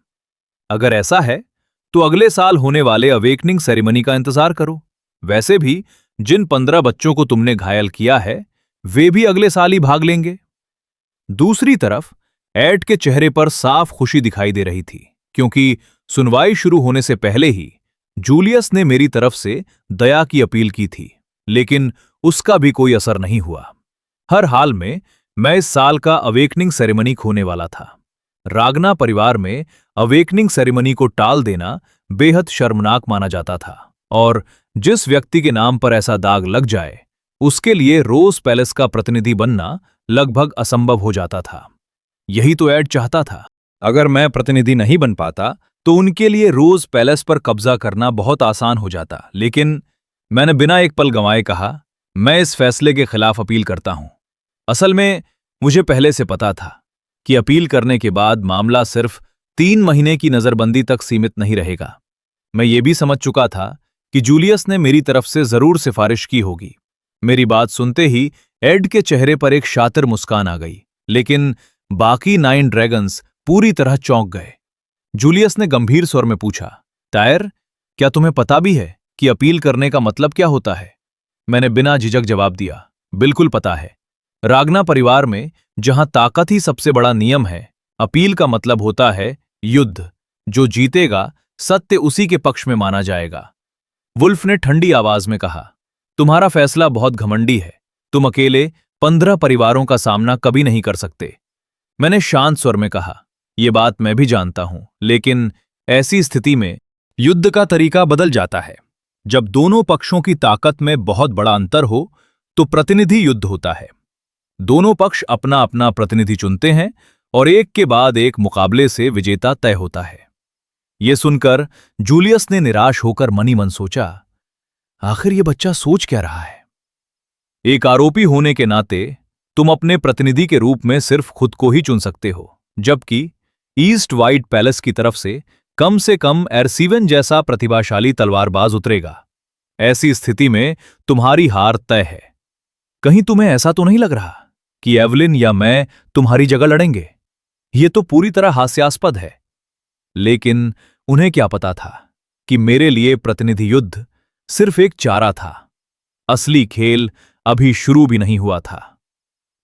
अगर ऐसा है तो अगले साल होने वाले अवेकनिंग सेरेमनी का इंतजार करो। वैसे भी जिन 15 बच्चों को तुमने घायल किया है, वे भी अगले साल ही भाग लेंगे। दूसरी तरफ एड के चेहरे पर साफ खुशी दिखाई दे रही थी, क्योंकि सुनवाई शुरू होने से पहले ही जूलियस ने मेरी तरफ से दया की अपील की थी। लेकिन उसका भी कोई असर नहीं हुआ। हर हाल में मैं इस साल का अवेकनिंग सेरेमनी खोने वाला था। रागना परिवार में अवेकनिंग सेरेमनी को टाल देना बेहद शर्मनाक माना जाता था, और जिस व्यक्ति के नाम पर ऐसा दाग लग जाए, उसके लिए रोज पैलेस का प्रतिनिधि बनना लगभग असंभव हो जाता था। यही तो एड चाहता था। अगर मैं प्रतिनिधि नहीं बन पाता तो उनके लिए रोज पैलेस पर कब्जा करना बहुत आसान हो जाता। लेकिन मैंने बिना एक पल गंवाए कहा, मैं इस फैसले के खिलाफ अपील करता हूं। असल में मुझे पहले से पता था कि अपील करने के बाद मामला सिर्फ 3 महीने की नजरबंदी तक सीमित नहीं रहेगा। मैं ये भी समझ चुका था कि जूलियस ने मेरी तरफ से जरूर सिफारिश की होगी। मेरी बात सुनते ही एड के चेहरे पर एक शातिर मुस्कान आ गई, लेकिन बाकी 9 ड्रैगन्स पूरी तरह चौंक गए। जूलियस ने गंभीर स्वर में पूछा, टायर, क्या तुम्हें पता भी है कि अपील करने का मतलब क्या होता है? मैंने बिना झिझक जवाब दिया, बिल्कुल पता है। रागना परिवार में जहां ताकत ही सबसे बड़ा नियम है, अपील का मतलब होता है युद्ध। जो जीतेगा सत्य उसी के पक्ष में माना जाएगा। वुल्फ ने ठंडी आवाज में कहा, तुम्हारा फैसला बहुत घमंडी है। तुम अकेले 15 परिवारों का सामना कभी नहीं कर सकते। मैंने शांत स्वर में कहा, यह बात मैं भी जानता हूं, लेकिन ऐसी स्थिति में युद्ध का तरीका बदल जाता है। जब दोनों पक्षों की ताकत में बहुत बड़ा अंतर हो तो प्रतिनिधि युद्ध होता है। दोनों पक्ष अपना अपना प्रतिनिधि चुनते हैं और एक के बाद एक मुकाबले से विजेता तय होता है। यह सुनकर जूलियस ने निराश होकर मनी मन सोचा, आखिर यह बच्चा सोच क्या रहा है? एक आरोपी होने के नाते तुम अपने प्रतिनिधि के रूप में सिर्फ खुद को ही चुन सकते हो, जबकि ईस्ट वाइट पैलेस की तरफ से कम एरसीवन जैसा प्रतिभाशाली तलवारबाज उतरेगा। ऐसी स्थिति में तुम्हारी हार तय है। कहीं तुम्हें ऐसा तो नहीं लग रहा कि एवलिन या मैं तुम्हारी जगह लड़ेंगे। ये तो पूरी तरह हास्यास्पद है। लेकिन उन्हें क्या पता था कि मेरे लिए प्रतिनिधि युद्ध सिर्फ एक चारा था। असली खेल अभी शुरू भी नहीं हुआ था।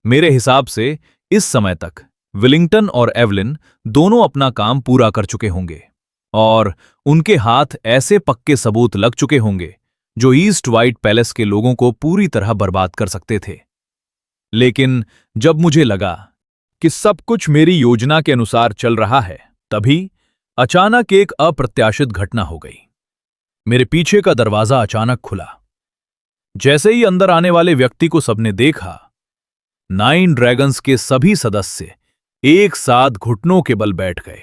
मेरे हिसाब से इस समय तक विलिंगटन और एवलिन दोनों अपना काम पूरा कर चुके होंगे और उनके हाथ ऐसे पक्के सबूत लग चुके होंगे जो ईस्ट व्हाइट पैलेस के लोगों को पूरी तरह बर्बाद कर सकते थे। लेकिन जब मुझे लगा कि सब कुछ मेरी योजना के अनुसार चल रहा है, तभी अचानक एक अप्रत्याशित घटना हो गई। मेरे पीछे का दरवाजा अचानक खुला। जैसे ही अंदर आने वाले व्यक्ति को सबने देखा, 9 ड्रैगन्स के सभी सदस्य एक साथ घुटनों के बल बैठ गए।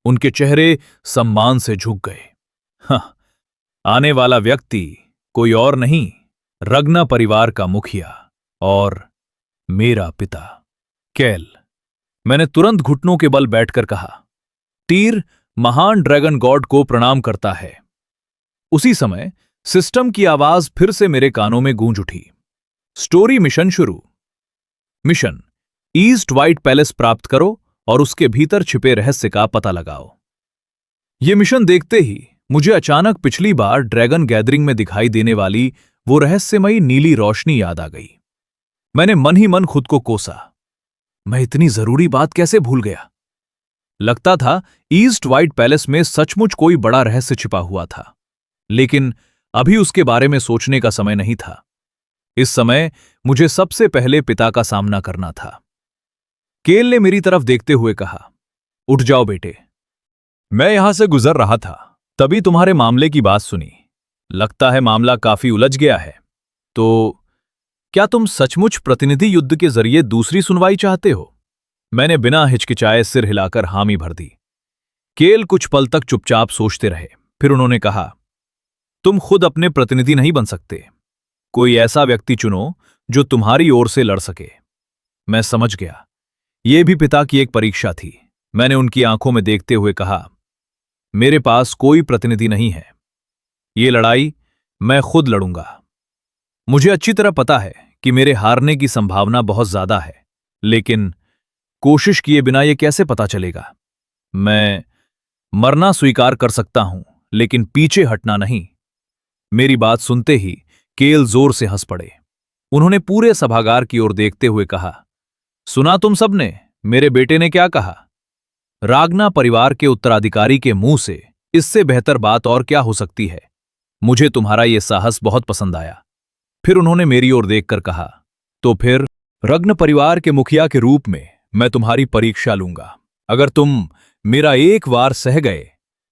उनके चेहरे सम्मान से झुक गए। हाँ, आने वाला व्यक्ति कोई और नहीं, रग्ना परिवार का मुखिया और मेरा पिता कैल। मैंने तुरंत घुटनों के बल बैठकर कहा, तीर महान ड्रैगन गॉड को प्रणाम करता है। उसी समय सिस्टम की आवाज फिर से मेरे कानों में गूंज उठी। स्टोरी मिशन शुरू। मिशन, ईस्ट व्हाइट पैलेस प्राप्त करो और उसके भीतर छिपे रहस्य का पता लगाओ। यह मिशन देखते ही मुझे अचानक पिछली बार ड्रैगन गैदरिंग में दिखाई देने वाली वो रहस्यमयी नीली रोशनी याद आ गई। मैंने मन ही मन खुद को कोसा, मैं इतनी जरूरी बात कैसे भूल गया। लगता था ईस्ट व्हाइट पैलेस में सचमुच कोई बड़ा रहस्य छिपा हुआ था, लेकिन अभी उसके बारे में सोचने का समय नहीं था। इस समय मुझे सबसे पहले पिता का सामना करना था। केल ने मेरी तरफ देखते हुए कहा, उठ जाओ बेटे। मैं यहां से गुजर रहा था, तभी तुम्हारे मामले की बात सुनी। लगता है मामला काफी उलझ गया है। तो क्या तुम सचमुच प्रतिनिधि युद्ध के जरिए दूसरी सुनवाई चाहते हो? मैंने बिना हिचकिचाए सिर हिलाकर हामी भर दी। केल कुछ पल तक चुपचाप सोचते रहे, फिर उन्होंने कहा, तुम खुद अपने प्रतिनिधि नहीं बन सकते। कोई ऐसा व्यक्ति चुनो जो तुम्हारी ओर से लड़ सके। मैं समझ गया, यह भी पिता की एक परीक्षा थी। मैंने उनकी आंखों में देखते हुए कहा, मेरे पास कोई प्रतिनिधि नहीं है। ये लड़ाई मैं खुद लड़ूंगा। मुझे अच्छी तरह पता है कि मेरे हारने की संभावना बहुत ज्यादा है, लेकिन कोशिश किए बिना यह कैसे पता चलेगा। मैं मरना स्वीकार कर सकता हूं, लेकिन पीछे हटना नहीं। मेरी बात सुनते ही केल जोर से हंस पड़े। उन्होंने पूरे सभागार की ओर देखते हुए कहा, सुना तुम सबने मेरे बेटे ने क्या कहा? रागना परिवार के उत्तराधिकारी के मुंह से इससे बेहतर बात और क्या हो सकती है। मुझे तुम्हारा यह साहस बहुत पसंद आया। फिर उन्होंने मेरी ओर देखकर कहा, तो फिर रग्न परिवार के मुखिया के रूप में मैं तुम्हारी परीक्षा लूंगा। अगर तुम मेरा एक वार सह गए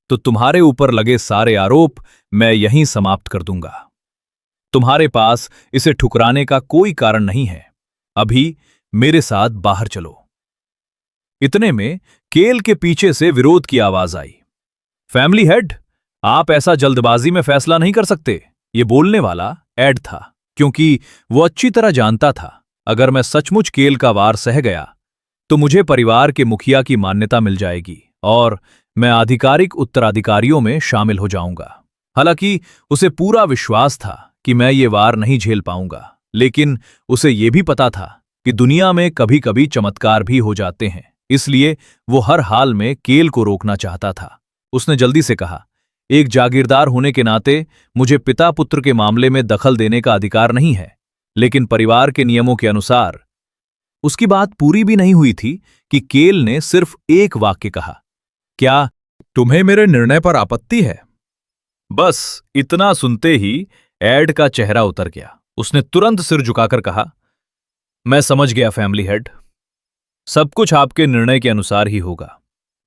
तो तुम्हारे ऊपर लगे सारे आरोप मैं यहीं समाप्त कर दूंगा। तुम्हारे पास इसे ठुकराने का कोई कारण नहीं है। अभी मेरे साथ बाहर चलो। इतने में केल के पीछे से विरोध की आवाज आई। फैमिली हेड, आप ऐसा जल्दबाजी में फैसला नहीं कर सकते। ये बोलने वाला एड था, क्योंकि वो अच्छी तरह जानता था अगर मैं सचमुच केल का वार सह गया तो मुझे परिवार के मुखिया की मान्यता मिल जाएगी और मैं आधिकारिक उत्तराधिकारियों में शामिल हो जाऊंगा। हालांकि उसे पूरा विश्वास था कि मैं ये वार नहीं झेल पाऊंगा, लेकिन उसे ये भी पता था कि दुनिया में कभी कभी चमत्कार भी हो जाते हैं, इसलिए वो हर हाल में केल को रोकना चाहता था। उसने जल्दी से कहा, एक जागीरदार होने के नाते मुझे पिता पुत्र के मामले में दखल देने का अधिकार नहीं है, लेकिन परिवार के नियमों के अनुसार। उसकी बात पूरी भी नहीं हुई थी कि केल ने सिर्फ एक वाक्य कहा, क्या तुम्हें मेरे निर्णय पर आपत्ति है? बस इतना सुनते ही एड का चेहरा उतर गया। उसने तुरंत सिर झुकाकर कहा, मैं समझ गया फैमिली हेड, सब कुछ आपके निर्णय के अनुसार ही होगा।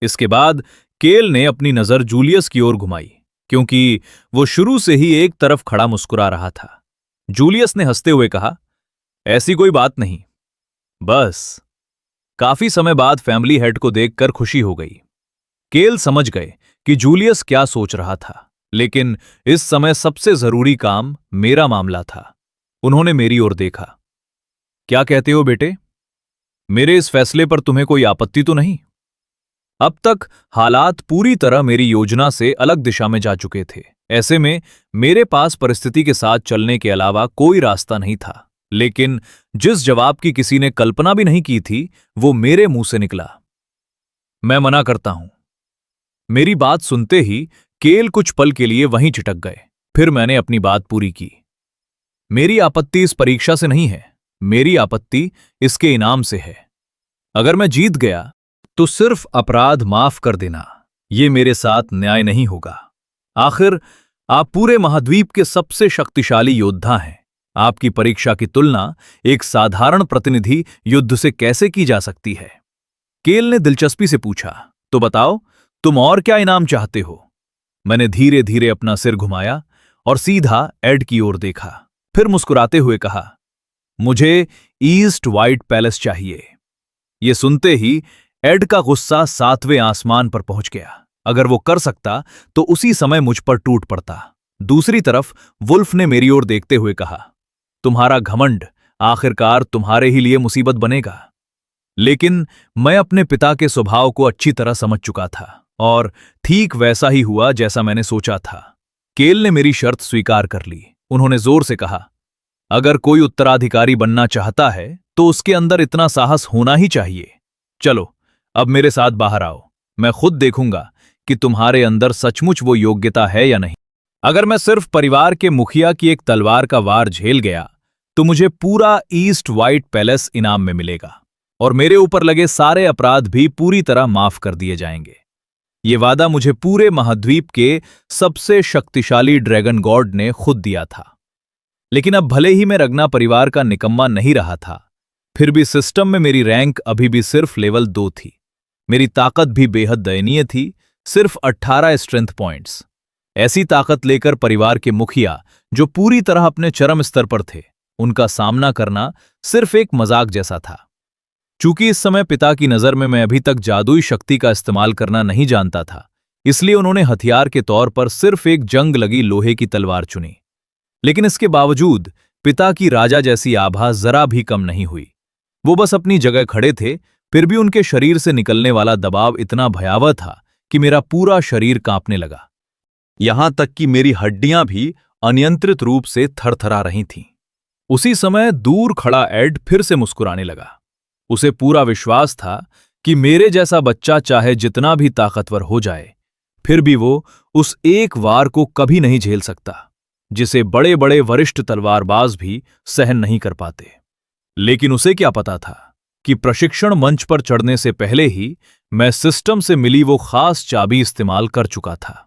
इसके बाद केल ने अपनी नजर जूलियस की ओर घुमाई, क्योंकि वो शुरू से ही एक तरफ खड़ा मुस्कुरा रहा था। जूलियस ने हंसते हुए कहा, ऐसी कोई बात नहीं। बस काफी समय बाद फैमिली हेड को देखकर खुशी हो गई। केल समझ गए कि जूलियस क्या सोच रहा था, लेकिन इस समय सबसे जरूरी काम मेरा मामला था। उन्होंने मेरी ओर देखा। क्या कहते हो बेटे? मेरे इस फैसले पर तुम्हें कोई आपत्ति तो नहीं? अब तक हालात पूरी तरह मेरी योजना से अलग दिशा में जा चुके थे। ऐसे में मेरे पास परिस्थिति के साथ चलने के अलावा कोई रास्ता नहीं था। लेकिन जिस जवाब की किसी ने कल्पना भी नहीं की थी, वो मेरे मुंह से निकला। मैं मना करता हूं। मेरी बात सुनते ही केल कुछ पल के लिए वहीं चिटक गए। फिर मैंने अपनी बात पूरी की। मेरी आपत्ति इस परीक्षा से नहीं है, मेरी आपत्ति इसके इनाम से है। अगर मैं जीत गया तो सिर्फ अपराध माफ कर देना, ये मेरे साथ न्याय नहीं होगा। आखिर आप पूरे महाद्वीप के सबसे शक्तिशाली योद्धा हैं। आपकी परीक्षा की तुलना एक साधारण प्रतिनिधि युद्ध से कैसे की जा सकती है? केल ने दिलचस्पी से पूछा, तो बताओ, तुम और क्या इनाम चाहते हो? मैंने धीरे धीरे अपना सिर घुमाया और सीधा एड की ओर देखा। फिर मुस्कुराते हुए कहा, मुझे ईस्ट व्हाइट पैलेस चाहिए। यह सुनते ही एड का गुस्सा 7वें आसमान पर पहुंच गया। अगर वो कर सकता तो उसी समय मुझ पर टूट पड़ता। दूसरी तरफ वुल्फ ने मेरी ओर देखते हुए कहा, तुम्हारा घमंड आखिरकार तुम्हारे ही लिए मुसीबत बनेगा। लेकिन मैं अपने पिता के स्वभाव को अच्छी तरह समझ चुका था और ठीक वैसा ही हुआ जैसा मैंने सोचा था। केल ने मेरी शर्त स्वीकार कर ली। उन्होंने जोर से कहा, अगर कोई उत्तराधिकारी बनना चाहता है तो उसके अंदर इतना साहस होना ही चाहिए। चलो, अब मेरे साथ बाहर आओ। मैं खुद देखूंगा कि तुम्हारे अंदर सचमुच वो योग्यता है या नहीं। अगर मैं सिर्फ परिवार के मुखिया की एक तलवार का वार झेल गया तो मुझे पूरा ईस्ट व्हाइट पैलेस इनाम में मिलेगा और मेरे ऊपर लगे सारे अपराध भी पूरी तरह माफ कर दिए जाएंगे। ये वादा मुझे पूरे महाद्वीप के सबसे शक्तिशाली ड्रैगन गॉड ने खुद दिया था। लेकिन अब भले ही मैं रगना परिवार का निकम्मा नहीं रहा था, फिर भी सिस्टम में मेरी रैंक अभी भी सिर्फ लेवल 2 थी। मेरी ताकत भी बेहद दयनीय थी, सिर्फ 18 स्ट्रेंथ पॉइंट्स। ऐसी ताकत लेकर परिवार के मुखिया, जो पूरी तरह अपने चरम स्तर पर थे, उनका सामना करना सिर्फ एक मजाक जैसा था। चूंकि इस समय पिता की नजर में मैं अभी तक जादुई शक्ति का इस्तेमाल करना नहीं जानता था, इसलिए उन्होंने हथियार के तौर पर सिर्फ एक जंग लगी लोहे की तलवार चुनी। लेकिन इसके बावजूद पिता की राजा जैसी आभा जरा भी कम नहीं हुई। वो बस अपनी जगह खड़े थे, फिर भी उनके शरीर से निकलने वाला दबाव इतना भयावह था कि मेरा पूरा शरीर कांपने लगा। यहां तक कि मेरी हड्डियां भी अनियंत्रित रूप से थरथरा रही थीं। उसी समय दूर खड़ा एड फिर से मुस्कुराने लगा। उसे पूरा विश्वास था कि मेरे जैसा बच्चा चाहे जितना भी ताकतवर हो जाए, फिर भी वो उस एक वार को कभी नहीं झेल सकता, जिसे बड़े बड़े वरिष्ठ तलवारबाज भी सहन नहीं कर पाते। लेकिन उसे क्या पता था कि प्रशिक्षण मंच पर चढ़ने से पहले ही मैं सिस्टम से मिली वो खास चाबी इस्तेमाल कर चुका था।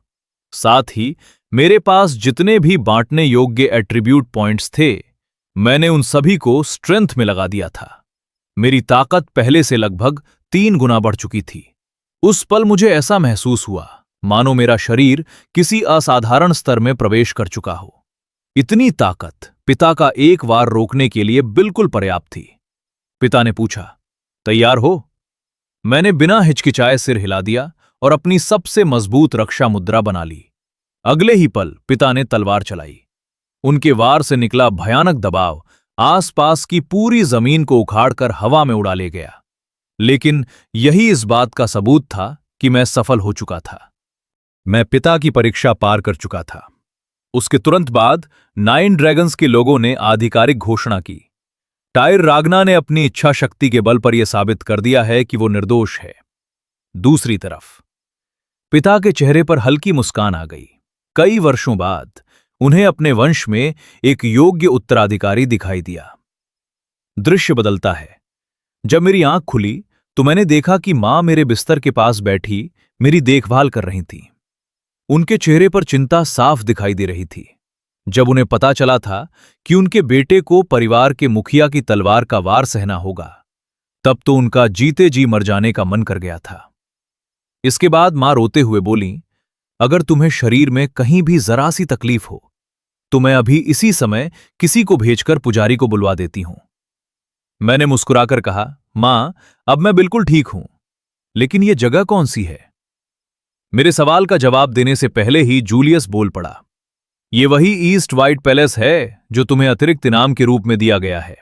साथ ही मेरे पास जितने भी बांटने योग्य एट्रीब्यूट पॉइंट्स थे, मैंने उन सभी को स्ट्रेंथ में लगा दिया था। मेरी ताकत पहले से लगभग 3 गुना बढ़ चुकी थी। उस पल मुझे ऐसा महसूस हुआ मानो मेरा शरीर किसी असाधारण स्तर में प्रवेश कर चुका हो। इतनी ताकत पिता का एक वार रोकने के लिए बिल्कुल पर्याप्त थी। पिता ने पूछा, तैयार हो? मैंने बिना हिचकिचाए सिर हिला दिया और अपनी सबसे मजबूत रक्षा मुद्रा बना ली। अगले ही पल पिता ने तलवार चलाई। उनके वार से निकला भयानक दबाव आसपास की पूरी जमीन को उखाड़कर हवा में उड़ा ले गया। लेकिन यही इस बात का सबूत था कि मैं सफल हो चुका था। मैं पिता की परीक्षा पार कर चुका था। उसके तुरंत बाद 9 ड्रैगन्स के लोगों ने आधिकारिक घोषणा की। टायर रागना ने अपनी इच्छा शक्ति के बल पर यह साबित कर दिया है कि वो निर्दोष है। दूसरी तरफ पिता के चेहरे पर हल्की मुस्कान आ गई। कई वर्षों बाद उन्हें अपने वंश में एक योग्य उत्तराधिकारी दिखाई दिया। दृश्य बदलता है। जब मेरी आंख खुली तो मैंने देखा कि मां मेरे बिस्तर के पास बैठी मेरी देखभाल कर रही थी। उनके चेहरे पर चिंता साफ दिखाई दे रही थी। जब उन्हें पता चला था कि उनके बेटे को परिवार के मुखिया की तलवार का वार सहना होगा, तब तो उनका जीते जी मर जाने का मन कर गया था। इसके बाद मां रोते हुए बोली, अगर तुम्हें शरीर में कहीं भी जरा सी तकलीफ हो तो मैं अभी इसी समय किसी को भेजकर पुजारी को बुलवा देती हूं। मैंने मुस्कुराकर कहा, मां, अब मैं बिल्कुल ठीक हूं, लेकिन यह जगह कौन सी है? मेरे सवाल का जवाब देने से पहले ही जूलियस बोल पड़ा, यह वही ईस्ट व्हाइट पैलेस है जो तुम्हें अतिरिक्त इनाम के रूप में दिया गया है।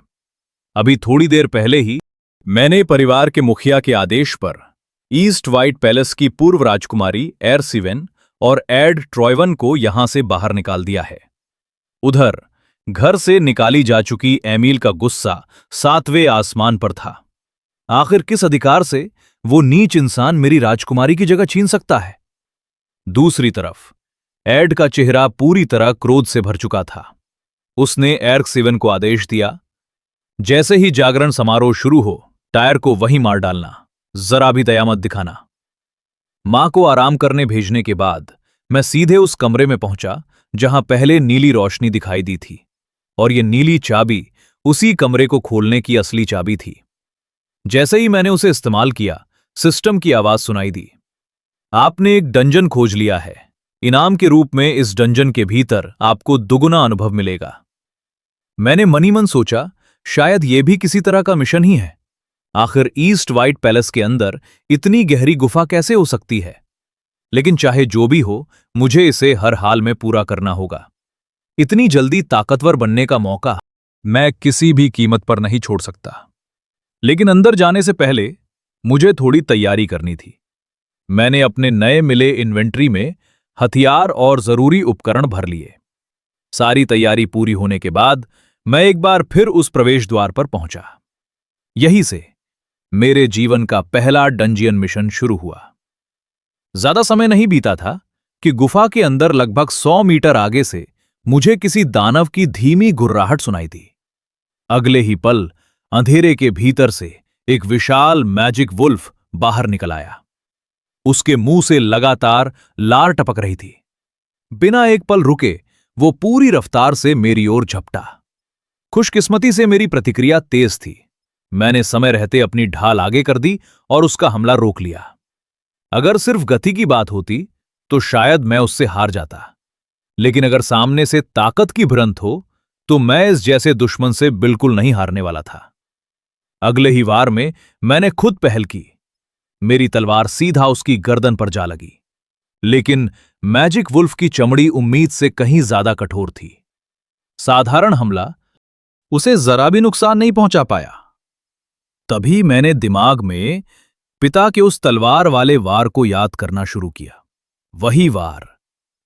अभी थोड़ी देर पहले ही मैंने परिवार के मुखिया के आदेश पर ईस्ट व्हाइट पैलेस की पूर्व राजकुमारी एरसिवेन और एड ट्रॉयवन को यहां से बाहर निकाल दिया है। उधर घर से निकाली जा चुकी एमील का गुस्सा 7वें आसमान पर था। आखिर किस अधिकार से वो नीच इंसान मेरी राजकुमारी की जगह छीन सकता है? दूसरी तरफ एड का चेहरा पूरी तरह क्रोध से भर चुका था। उसने एर्क-7 को आदेश दिया, जैसे ही जागरण समारोह शुरू हो, टायर को वहीं मार डालना, जरा भी दया मत दिखाना। मां को आराम करने भेजने के बाद मैं सीधे उस कमरे में पहुंचा जहां पहले नीली रोशनी दिखाई दी थी, और यह नीली चाबी उसी कमरे को खोलने की असली चाबी थी। जैसे ही मैंने उसे इस्तेमाल किया, सिस्टम की आवाज सुनाई दी, आपने एक डंजन खोज लिया है। इनाम के रूप में इस डंजन के भीतर आपको दुगुना अनुभव मिलेगा। मैंने मनी मन सोचा, शायद यह भी किसी तरह का मिशन ही है। आखिर ईस्ट व्हाइट पैलेस के अंदर इतनी गहरी गुफा कैसे हो सकती है? लेकिन चाहे जो भी हो, मुझे इसे हर हाल में पूरा करना होगा। इतनी जल्दी ताकतवर बनने का मौका मैं किसी भी कीमत पर नहीं छोड़ सकता। लेकिन अंदर जाने से पहले मुझे थोड़ी तैयारी करनी थी। मैंने अपने नए मिले इन्वेंट्री में हथियार और जरूरी उपकरण भर लिए। सारी तैयारी पूरी होने के बाद मैं एक बार फिर उस प्रवेश द्वार पर पहुंचा। यहीं से मेरे जीवन का पहला डंजियन मिशन शुरू हुआ। ज्यादा समय नहीं बीता था कि गुफा के अंदर लगभग 100 मीटर आगे से मुझे किसी दानव की धीमी गुर्राहट सुनाई दी। अगले ही पल अंधेरे के भीतर से एक विशाल मैजिक वुल्फ बाहर निकल आया। उसके मुंह से लगातार लार टपक रही थी। बिना एक पल रुके वो पूरी रफ्तार से मेरी ओर झपटा। खुशकिस्मती से मेरी प्रतिक्रिया तेज थी। मैंने समय रहते अपनी ढाल आगे कर दी और उसका हमला रोक लिया। अगर सिर्फ गति की बात होती तो शायद मैं उससे हार जाता, लेकिन अगर सामने से ताकत की भिड़ंत हो तो मैं इस जैसे दुश्मन से बिल्कुल नहीं हारने वाला था। अगले ही वार में मैंने खुद पहल की। मेरी तलवार सीधा उसकी गर्दन पर जा लगी, लेकिन मैजिक वुल्फ की चमड़ी उम्मीद से कहीं ज्यादा कठोर थी। साधारण हमला उसे जरा भी नुकसान नहीं पहुंचा पाया। तभी मैंने दिमाग में पिता के उस तलवार वाले वार को याद करना शुरू किया। वही वार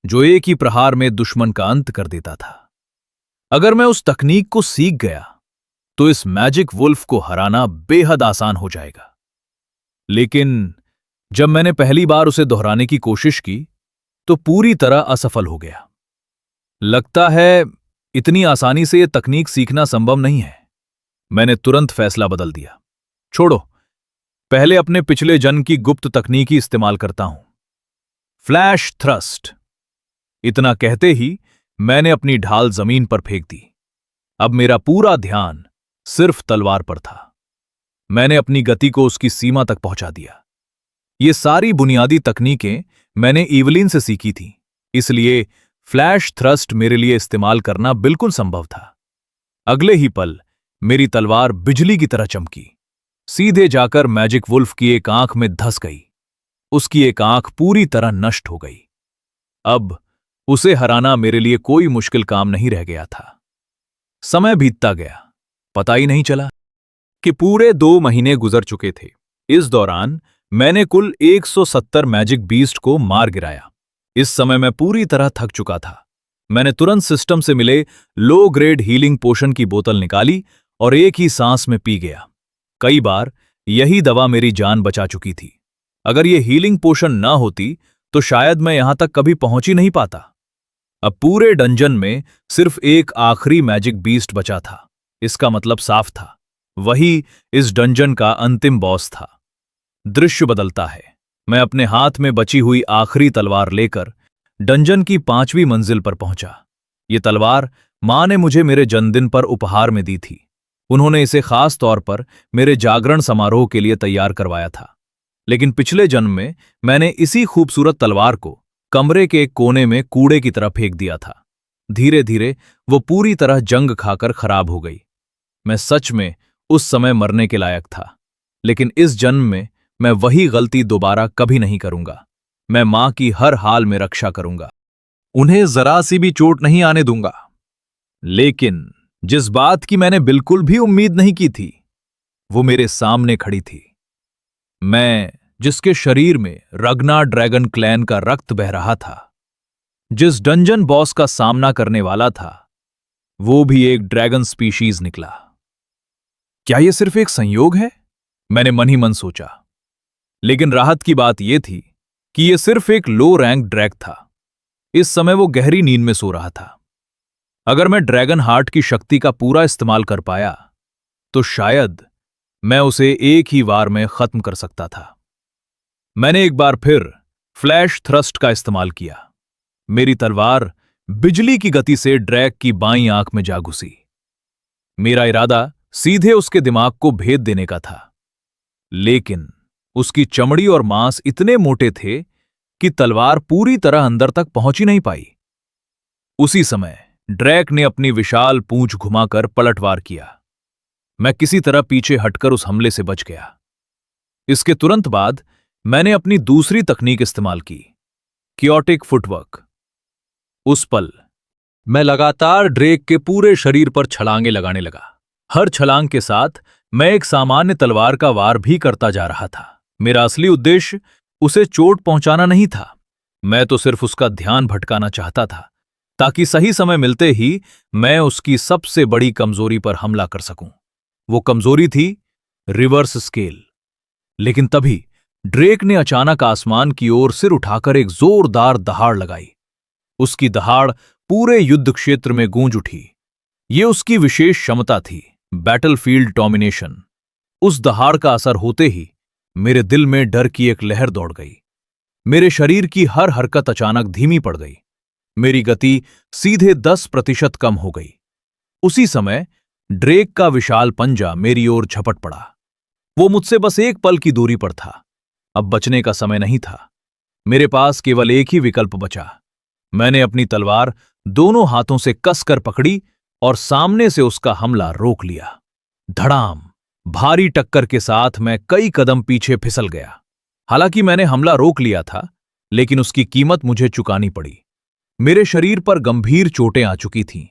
जो एक ही प्रहार में दुश्मन का अंत कर देता था। अगर मैं उस तकनीक को सीख गया तो इस मैजिक वुल्फ को हराना बेहद आसान हो जाएगा। लेकिन जब मैंने पहली बार उसे दोहराने की कोशिश की तो पूरी तरह असफल हो गया। लगता है इतनी आसानी से यह तकनीक सीखना संभव नहीं है। मैंने तुरंत फैसला बदल दिया। छोड़ो, पहले अपने पिछले जन्म की गुप्त तकनीक ही इस्तेमाल करता हूं, फ्लैश थ्रस्ट। इतना कहते ही मैंने अपनी ढाल जमीन पर फेंक दी। अब मेरा पूरा ध्यान सिर्फ तलवार पर था। मैंने अपनी गति को उसकी सीमा तक पहुंचा दिया। ये सारी बुनियादी तकनीकें मैंने इवलिन से सीखी थी, इसलिए फ्लैश थ्रस्ट मेरे लिए इस्तेमाल करना बिल्कुल संभव था। अगले ही पल मेरी तलवार बिजली की तरह चमकी, सीधे जाकर मैजिक वुल्फ की एक आंख में धंस गई। उसकी एक आंख पूरी तरह नष्ट हो गई। अब उसे हराना मेरे लिए कोई मुश्किल काम नहीं रह गया था। समय बीतता गया, पता ही नहीं चला कि पूरे 2 महीने गुजर चुके थे। इस दौरान मैंने कुल 170 मैजिक बीस्ट को मार गिराया। इस समय मैं पूरी तरह थक चुका था। मैंने तुरंत सिस्टम से मिले लो ग्रेड हीलिंग पोशन की बोतल निकाली और एक ही सांस में पी गया। कई बार यही दवा मेरी जान बचा चुकी थी। अगर यह हीलिंग पोशन न होती तो शायद मैं यहां तक कभी पहुंच ही नहीं पाता। अब पूरे डंजन में सिर्फ एक आखिरी मैजिक बीस्ट बचा था। इसका मतलब साफ था, वही इस डंजन का अंतिम बॉस था। दृश्य बदलता है। मैं अपने हाथ में बची हुई आखिरी तलवार लेकर डंजन की 5वीं मंजिल पर पहुंचा। ये तलवार मां ने मुझे मेरे जन्मदिन पर उपहार में दी थी। उन्होंने इसे खास तौर पर मेरे जागरण समारोह के लिए तैयार करवाया था। लेकिन पिछले जन्म में मैंने इसी खूबसूरत तलवार को कमरे के एक कोने में कूड़े की तरह फेंक दिया था। धीरे धीरे वो पूरी तरह जंग खाकर खराब हो गई। मैं सच में उस समय मरने के लायक था, लेकिन इस जन्म में मैं वही गलती दोबारा कभी नहीं करूंगा। मैं मां की हर हाल में रक्षा करूंगा, उन्हें जरा सी भी चोट नहीं आने दूंगा। लेकिन जिस बात की मैंने बिल्कुल भी उम्मीद नहीं की थी, वो मेरे सामने खड़ी थी। मैं जिसके शरीर में रगना ड्रैगन क्लैन का रक्त बह रहा था, जिस डंजन बॉस का सामना करने वाला था, वो भी एक ड्रैगन स्पीशीज निकला। क्या यह सिर्फ एक संयोग है? मैंने मन ही मन सोचा। लेकिन राहत की बात यह थी कि यह सिर्फ एक लो रैंक ड्रैग था। इस समय वो गहरी नींद में सो रहा था। अगर मैं ड्रैगन हार्ट की शक्ति का पूरा इस्तेमाल कर पाया तो शायद मैं उसे एक ही वार में खत्म कर सकता था। मैंने एक बार फिर फ्लैश थ्रस्ट का इस्तेमाल किया। मेरी तलवार बिजली की गति से ड्रैग की बाईं आंख में जा घुसी। मेरा इरादा सीधे उसके दिमाग को भेद देने का था, लेकिन उसकी चमड़ी और मांस इतने मोटे थे कि तलवार पूरी तरह अंदर तक पहुंच ही नहीं पाई। उसी समय ड्रैक ने अपनी विशाल पूंछ घुमाकर पलटवार किया। मैं किसी तरह पीछे हटकर उस हमले से बच गया। इसके तुरंत बाद मैंने अपनी दूसरी तकनीक इस्तेमाल की, कियोटिक फुटवर्क। उस पल मैं लगातार ड्रेक के पूरे शरीर पर छलांगे लगाने लगा। हर छलांग के साथ मैं एक सामान्य तलवार का वार भी करता जा रहा था। मेरा असली उद्देश्य उसे चोट पहुंचाना नहीं था। मैं तो सिर्फ उसका ध्यान भटकाना चाहता था, ताकि सही समय मिलते ही मैं उसकी सबसे बड़ी कमजोरी पर हमला कर सकूं। वो कमजोरी थी रिवर्स स्केल। लेकिन तभी ड्रेक ने अचानक आसमान की ओर सिर उठाकर एक जोरदार दहाड़ लगाई। उसकी दहाड़ पूरे युद्ध क्षेत्र में गूंज उठी। ये उसकी विशेष क्षमता थी, बैटलफील्ड डोमिनेशन। उस दहाड़ का असर होते ही मेरे दिल में डर की एक लहर दौड़ गई। मेरे शरीर की हर हरकत अचानक धीमी पड़ गई। मेरी गति सीधे 10% कम हो गई। उसी समय ड्रेक का विशाल पंजा मेरी ओर झपट पड़ा। वो मुझसे बस एक पल की दूरी पर था। अब बचने का समय नहीं था। मेरे पास केवल एक ही विकल्प बचा। मैंने अपनी तलवार दोनों हाथों से कसकर पकड़ी और सामने से उसका हमला रोक लिया। धड़ाम! भारी टक्कर के साथ मैं कई कदम पीछे फिसल गया। हालांकि मैंने हमला रोक लिया था, लेकिन उसकी कीमत मुझे चुकानी पड़ी। मेरे शरीर पर गंभीर चोटें आ चुकी थीं।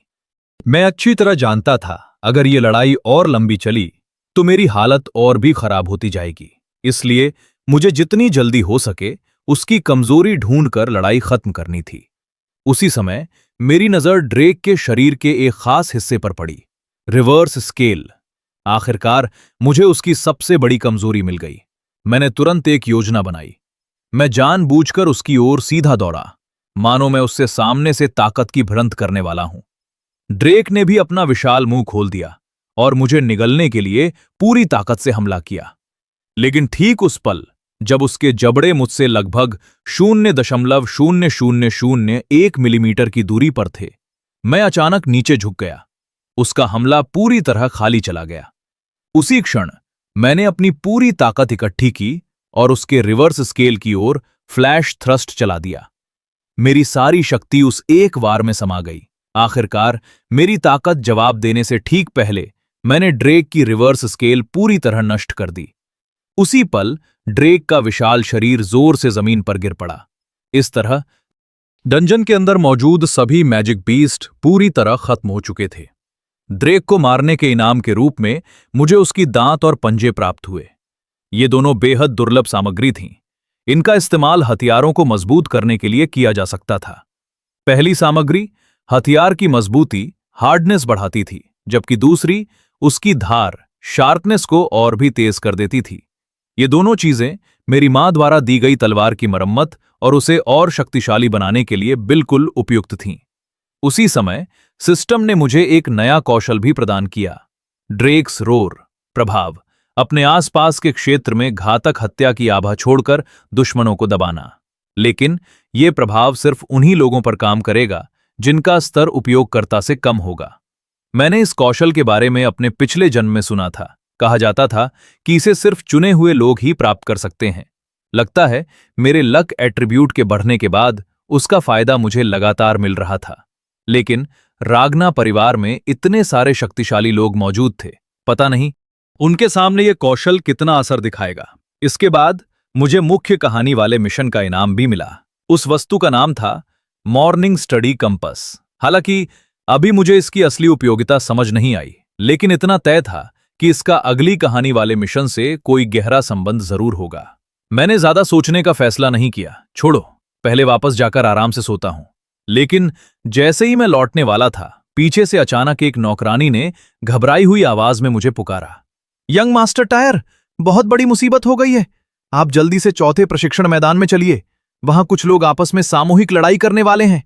मैं अच्छी तरह जानता था, अगर ये लड़ाई और लंबी चली तो मेरी हालत और भी खराब होती जाएगी। इसलिए मुझे जितनी जल्दी हो सके उसकी कमजोरी ढूंढकर लड़ाई खत्म करनी थी। उसी समय मेरी नजर ड्रेक के शरीर के एक खास हिस्से पर पड़ी, रिवर्स स्केल। आखिरकार मुझे उसकी सबसे बड़ी कमजोरी मिल गई। मैंने तुरंत एक योजना बनाई। मैं जानबूझकर उसकी ओर सीधा दौड़ा, मानो मैं उससे सामने से ताकत की भिड़ंत करने वाला हूं। ड्रेक ने भी अपना विशाल मुंह खोल दिया और मुझे निगलने के लिए पूरी ताकत से हमला किया। लेकिन ठीक उस पल जब उसके जबड़े मुझसे लगभग 0.0001 मिलीमीटर की दूरी पर थे, मैं अचानक नीचे झुक गया। उसका हमला पूरी तरह खाली चला गया। उसी क्षण मैंने अपनी पूरी ताकत इकट्ठी की और उसके रिवर्स स्केल की ओर फ्लैश थ्रस्ट चला दिया। मेरी सारी शक्ति उस एक वार में समा गई। आखिरकार मेरी ताकत जवाब देने से ठीक पहले मैंने ड्रेक की रिवर्स स्केल पूरी तरह नष्ट कर दी। उसी पल ड्रेक का विशाल शरीर जोर से जमीन पर गिर पड़ा। इस तरह डंजन के अंदर मौजूद सभी मैजिक बीस्ट पूरी तरह खत्म हो चुके थे। ड्रेक को मारने के इनाम के रूप में मुझे उसकी दांत और पंजे प्राप्त हुए। ये दोनों बेहद दुर्लभ सामग्री थीं। इनका इस्तेमाल हथियारों को मजबूत करने के लिए किया जा सकता था। पहली सामग्री हथियार की मजबूती, हार्डनेस बढ़ाती थी, जबकि दूसरी उसकी धार, शार्पनेस को और भी तेज कर देती थी। ये दोनों चीजें मेरी मां द्वारा दी गई तलवार की मरम्मत और उसे और शक्तिशाली बनाने के लिए बिल्कुल उपयुक्त थीं। उसी समय सिस्टम ने मुझे एक नया कौशल भी प्रदान किया, ड्रेक्स रोर प्रभाव। अपने आसपास के क्षेत्र में घातक हत्या की आभा छोड़कर दुश्मनों को दबाना। लेकिन यह प्रभाव सिर्फ उन्हीं लोगों पर काम करेगा जिनका स्तर उपयोगकर्ता से कम होगा। मैंने इस कौशल के बारे में अपने पिछले जन्म में सुना था। कहा जाता था कि इसे सिर्फ चुने हुए लोग ही प्राप्त कर सकते हैं। लगता है मेरे लक एट्रीब्यूट के बढ़ने के बाद उसका फायदा मुझे लगातार मिल रहा था। लेकिन रागना परिवार में इतने सारे शक्तिशाली लोग मौजूद थे, पता नहीं उनके सामने यह कौशल कितना असर दिखाएगा। इसके बाद मुझे मुख्य कहानी वाले मिशन का इनाम भी मिला। उस वस्तु का नाम था मॉर्निंग स्टडी कंपास। हालांकि अभी मुझे इसकी असली उपयोगिता समझ नहीं आई, लेकिन इतना तय था कि इसका अगली कहानी वाले मिशन से कोई गहरा संबंध जरूर होगा। मैंने ज्यादा सोचने का फैसला नहीं किया। छोड़ो, पहले वापस जाकर आराम से सोता हूं। लेकिन जैसे ही मैं लौटने वाला था, पीछे से अचानक एक नौकरानी ने घबराई हुई आवाज में मुझे पुकारा। यंग मास्टर टायर, बहुत बड़ी मुसीबत हो गई है। आप जल्दी से चौथे प्रशिक्षण मैदान में चलिए। वहां कुछ लोग आपस में सामूहिक लड़ाई करने वाले हैं।